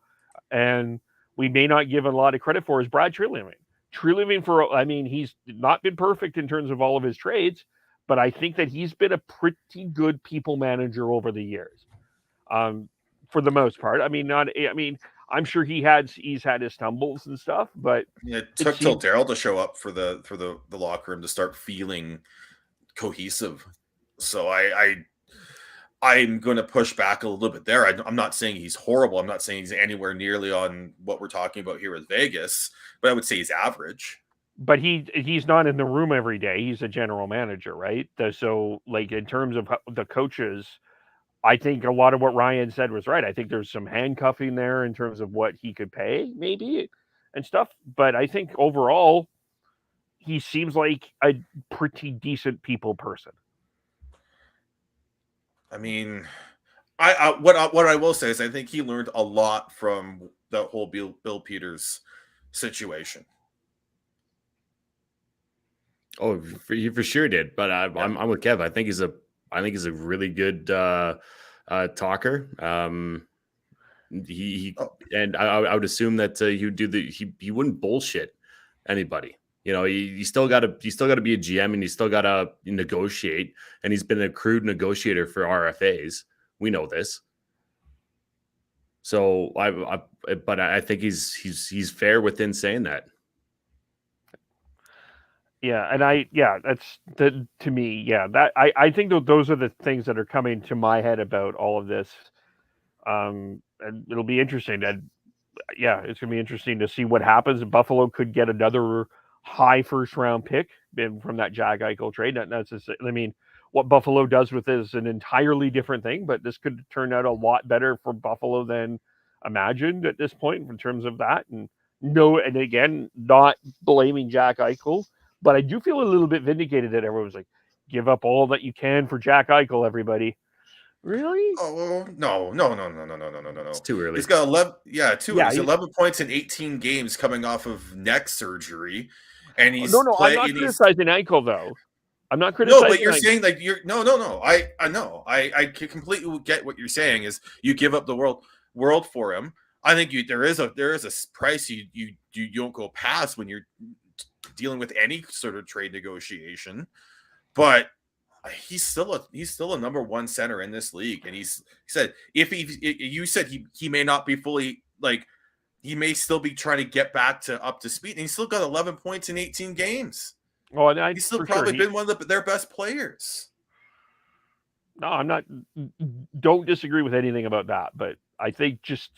and we may not give a lot of credit for is Brad Treliving. He's not been perfect in terms of all of his trades, but I think that he's been a pretty good people manager over the years, for the most part. I'm sure he's had his stumbles and stuff, but it took till Darryl to show up for the locker room to start feeling cohesive. So I'm going to push back a little bit there. I'm not saying he's horrible. I'm not saying he's anywhere nearly on what we're talking about here with Vegas, but I would say he's average. But he's not in the room every day. He's a general manager, right? So, like, in terms of the coaches, I think a lot of what Ryan said was right. I think there's some handcuffing there in terms of what he could pay, maybe, and stuff. But I think overall, he seems like a pretty decent people person. I mean, what I will say is I think he learned a lot from the whole Bill Peters situation. Oh, he for sure did. But I'm with Kev. I think he's a really good talker. And I would assume that he wouldn't bullshit anybody. You know, you still got to be a GM, and you still got to negotiate. And he's been a crude negotiator for RFAs. We know this. So I think he's fair within saying that. Yeah, and that's to me. Yeah, that I think those are the things that are coming to my head about all of this. And it'll be interesting. It's going to be interesting to see what happens. Buffalo could get another high first round pick from that Jack Eichel trade. What Buffalo does with this is an entirely different thing, but this could turn out a lot better for Buffalo than imagined at this point in terms of that. And again, not blaming Jack Eichel, but I do feel a little bit vindicated that everyone's like, give up all that you can for Jack Eichel, everybody. Really? Oh no! It's too early. He's got 11. Yeah, He's 11 points in 18 games coming off of neck surgery, and he's I'm not criticizing Eichel though. I'm not criticizing. No, but you're saying like you're no. I know. I completely get what you're saying. Is you give up the world for him? I think there is a price you don't go past when you're dealing with any sort of trade negotiation, but he's still a number one center in this league. And he said, you said he may not be fully, like, he may still be trying to get back up to speed, and he's still got 11 points in 18 games. Oh, and he's still probably been one of their best players. No, I'm not. Don't disagree with anything about that, but I think just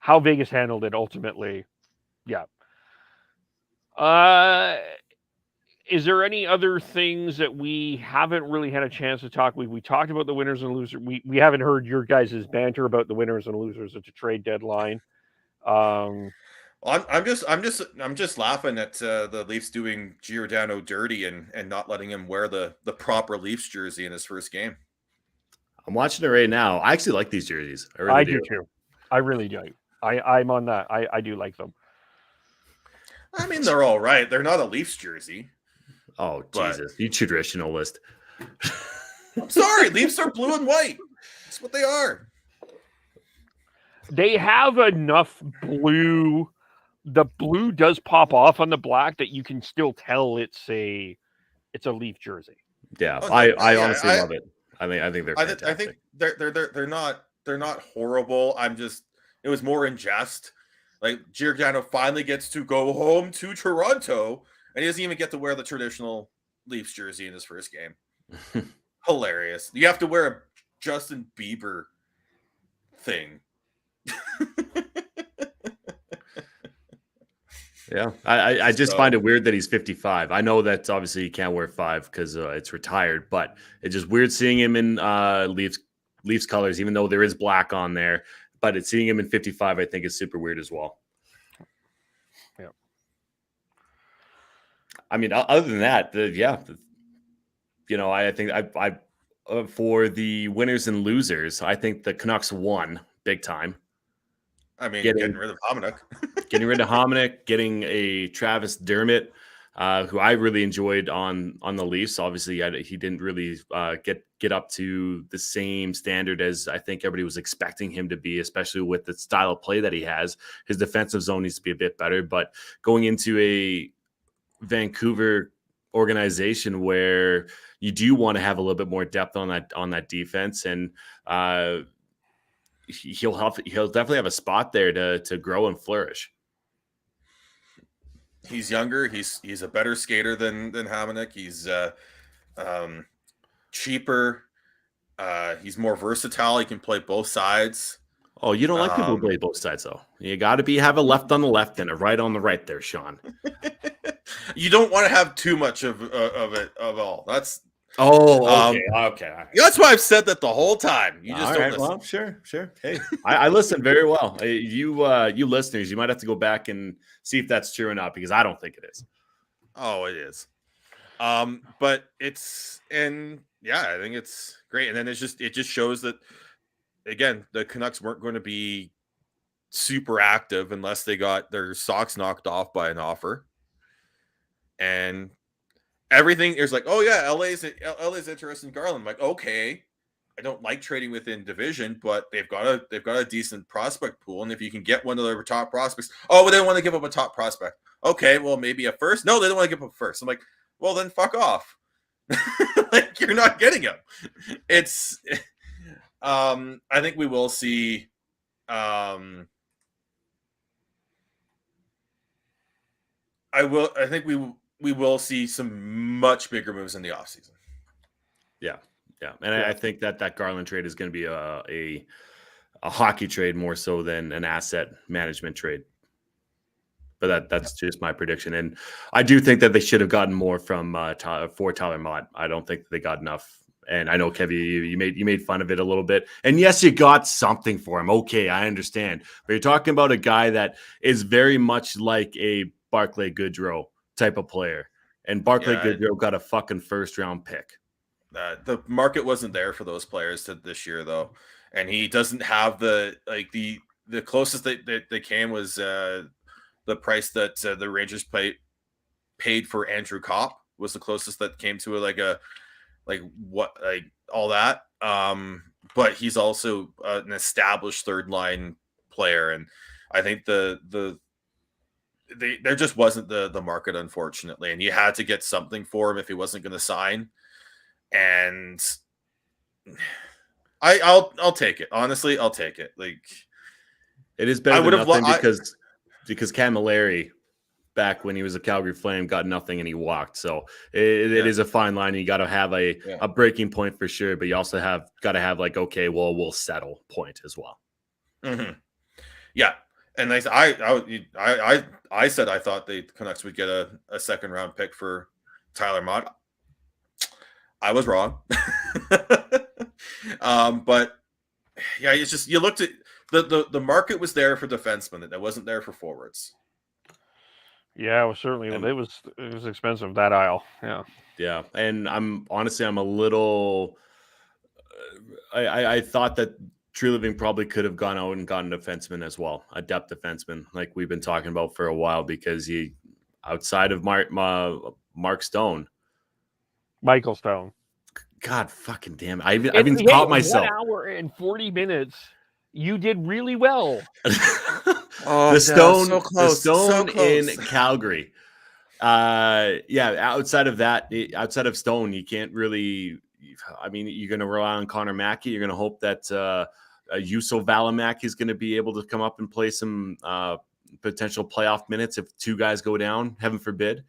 how Vegas handled it ultimately. Yeah. Is there any other things that we haven't really had a chance to talk? We talked about the winners and losers. We haven't heard your guys' banter about the winners and losers at the trade deadline. I'm just laughing at the Leafs doing Giordano dirty and not letting him wear the proper Leafs jersey in his first game. I'm watching it right now. I actually like these jerseys. I do too. I really do. I'm on that. I do like them. I mean, they're all right. They're not a Leafs jersey. Oh, Jesus. You traditionalist. I'm sorry. Leafs are blue and white. That's what they are. They have enough blue. The blue does pop off on the black that you can still tell it's a Leaf jersey. Yeah, I honestly love it. I think they're fantastic. I think they're not horrible. It was more in jest. Like Giordano finally gets to go home to Toronto, and he doesn't even get to wear the traditional Leafs jersey in his first game. Hilarious. You have to wear a Justin Bieber thing. Yeah, I just find it weird that he's 55. I know that obviously he can't wear 5 because it's retired, but it's just weird seeing him in Leafs colors, even though there is black on there. But seeing him in 55, I think, is super weird as well. Yeah. I mean, other than that, I think I for the winners and losers, I think the Canucks won big time. I mean, getting rid of Hamonic. Getting a Travis Dermott, who I really enjoyed on the Leafs. Obviously, he didn't really get up to the same standard as I think everybody was expecting him to be, especially with the style of play that he has. His defensive zone needs to be a bit better, but going into a Vancouver organization where you do want to have a little bit more depth on that defense, and he'll definitely have a spot there to grow and flourish. He's younger. He's a better skater than Hamonic. He's cheaper. He's more versatile. He can play both sides. Oh, you don't like people who play both sides, though. You got to have a left on the left and a right on the right there, Sean. You don't want to have too much of it all. That's okay. That's why I've said that the whole time. You just don't listen. Well, sure. Hey, I listen very well. You listeners, you might have to go back and see if that's true or not, because I don't think it is. Oh, it is. But I think it's great. And then it just shows that, again, the Canucks weren't going to be super active unless they got their socks knocked off by an offer. And everything is like, oh yeah, LA's interested in Garland. I'm like, okay, I don't like trading within division, but they've got a decent prospect pool, and if you can get one of their top prospects, they don't want to give up a top prospect. Okay, well maybe a first. No, they don't want to give up a first. I'm like, well then fuck off. Like, you're not getting him. It's I think we will see I think we will see some much bigger moves in the offseason. Yeah. And I think that Garland trade is going to be a hockey trade more so than an asset management trade. But that's just my prediction. And I do think that they should have gotten more from for Tyler Mott. I don't think they got enough. And I know, Kevin, you made fun of it a little bit. And yes, you got something for him. Okay, I understand. But you're talking about a guy that is very much like a Barclay Gaudreau type of player. And Barclay Gaudreau got a fucking first-round pick. The market wasn't there for those players this year, though. And he doesn't have the closest they came was the price that the Rangers paid for Andrew Kopp was the closest that came to all that. But he's also an established third line player, and I think there just wasn't the market, unfortunately, and you had to get something for him if he wasn't going to sign. And I'll take it. Honestly, I'll take it. Like, it is better than nothing because Camilleri, back when he was a Calgary Flame, got nothing and he walked. So it is a fine line. You got to have a breaking point for sure, but you also got to have okay, well, we'll settle point as well. Mm-hmm. Yeah. And I said I thought the Canucks would get a second round pick for Tyler Mott. I was wrong. But yeah, it's just, you looked at the market was there for defensemen, that wasn't there for forwards. Yeah, it was certainly it was expensive, that aisle. Yeah. And I'm a little I thought that True Living probably could have gone out and gotten a defenseman as well, a depth defenseman, like we've been talking about for a while, because he, outside of Michael Stone. God fucking damn it. I've even caught myself. 1 hour and 40 minutes. You did really well. The Stone in Calgary. outside of that, outside of Stone, you can't really. I mean, you're going to rely on Connor Mackey. You're going to hope that Juuso Välimäki is going to be able to come up and play some potential playoff minutes if two guys go down. Heaven forbid.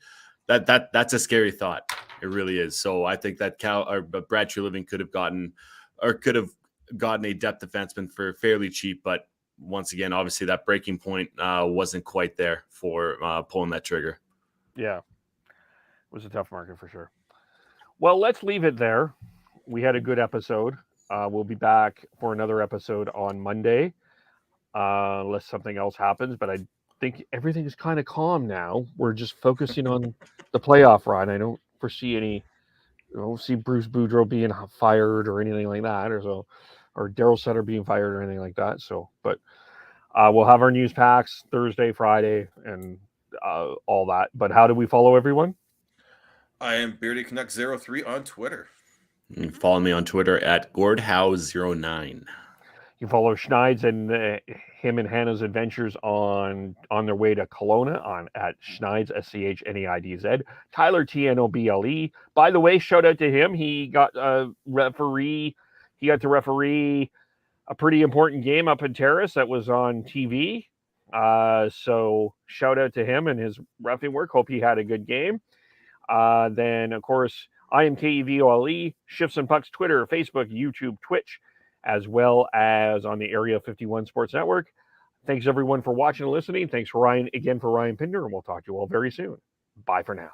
That's a scary thought. It really is. So I think that Brad Treliving could have gotten a depth defenseman for fairly cheap, but once again, obviously that breaking point wasn't quite there for pulling that trigger. Yeah, it was a tough market for sure. Well, let's leave it there. We had a good episode. We'll be back for another episode on Monday, unless something else happens. But I think everything is kind of calm now. We're just focusing on the playoff run. I don't foresee see Bruce Boudreau being fired or anything like that, or Darryl Sutter being fired or anything like that. So, but we'll have our news packs Thursday, Friday, and all that. But how do we follow everyone? I am Beardy Canuck 03 on Twitter. You can follow me on Twitter at Gordhouse09. You can follow Schneid's and him and Hannah's adventures on their way to Kelowna at Schneid's SCHNEIDZ. Tyler TNOBLE. By the way, shout out to him. He got to referee a pretty important game up in Terrace that was on TV. So shout out to him and his reffing work. Hope he had a good game. Then, of course, I am KEVOLE, Shifts and Pucks, Twitter, Facebook, YouTube, Twitch, as well as on the Area 51 Sports Network. Thanks, everyone, for watching and listening. Thanks for Ryan Pinder, and we'll talk to you all very soon. Bye for now.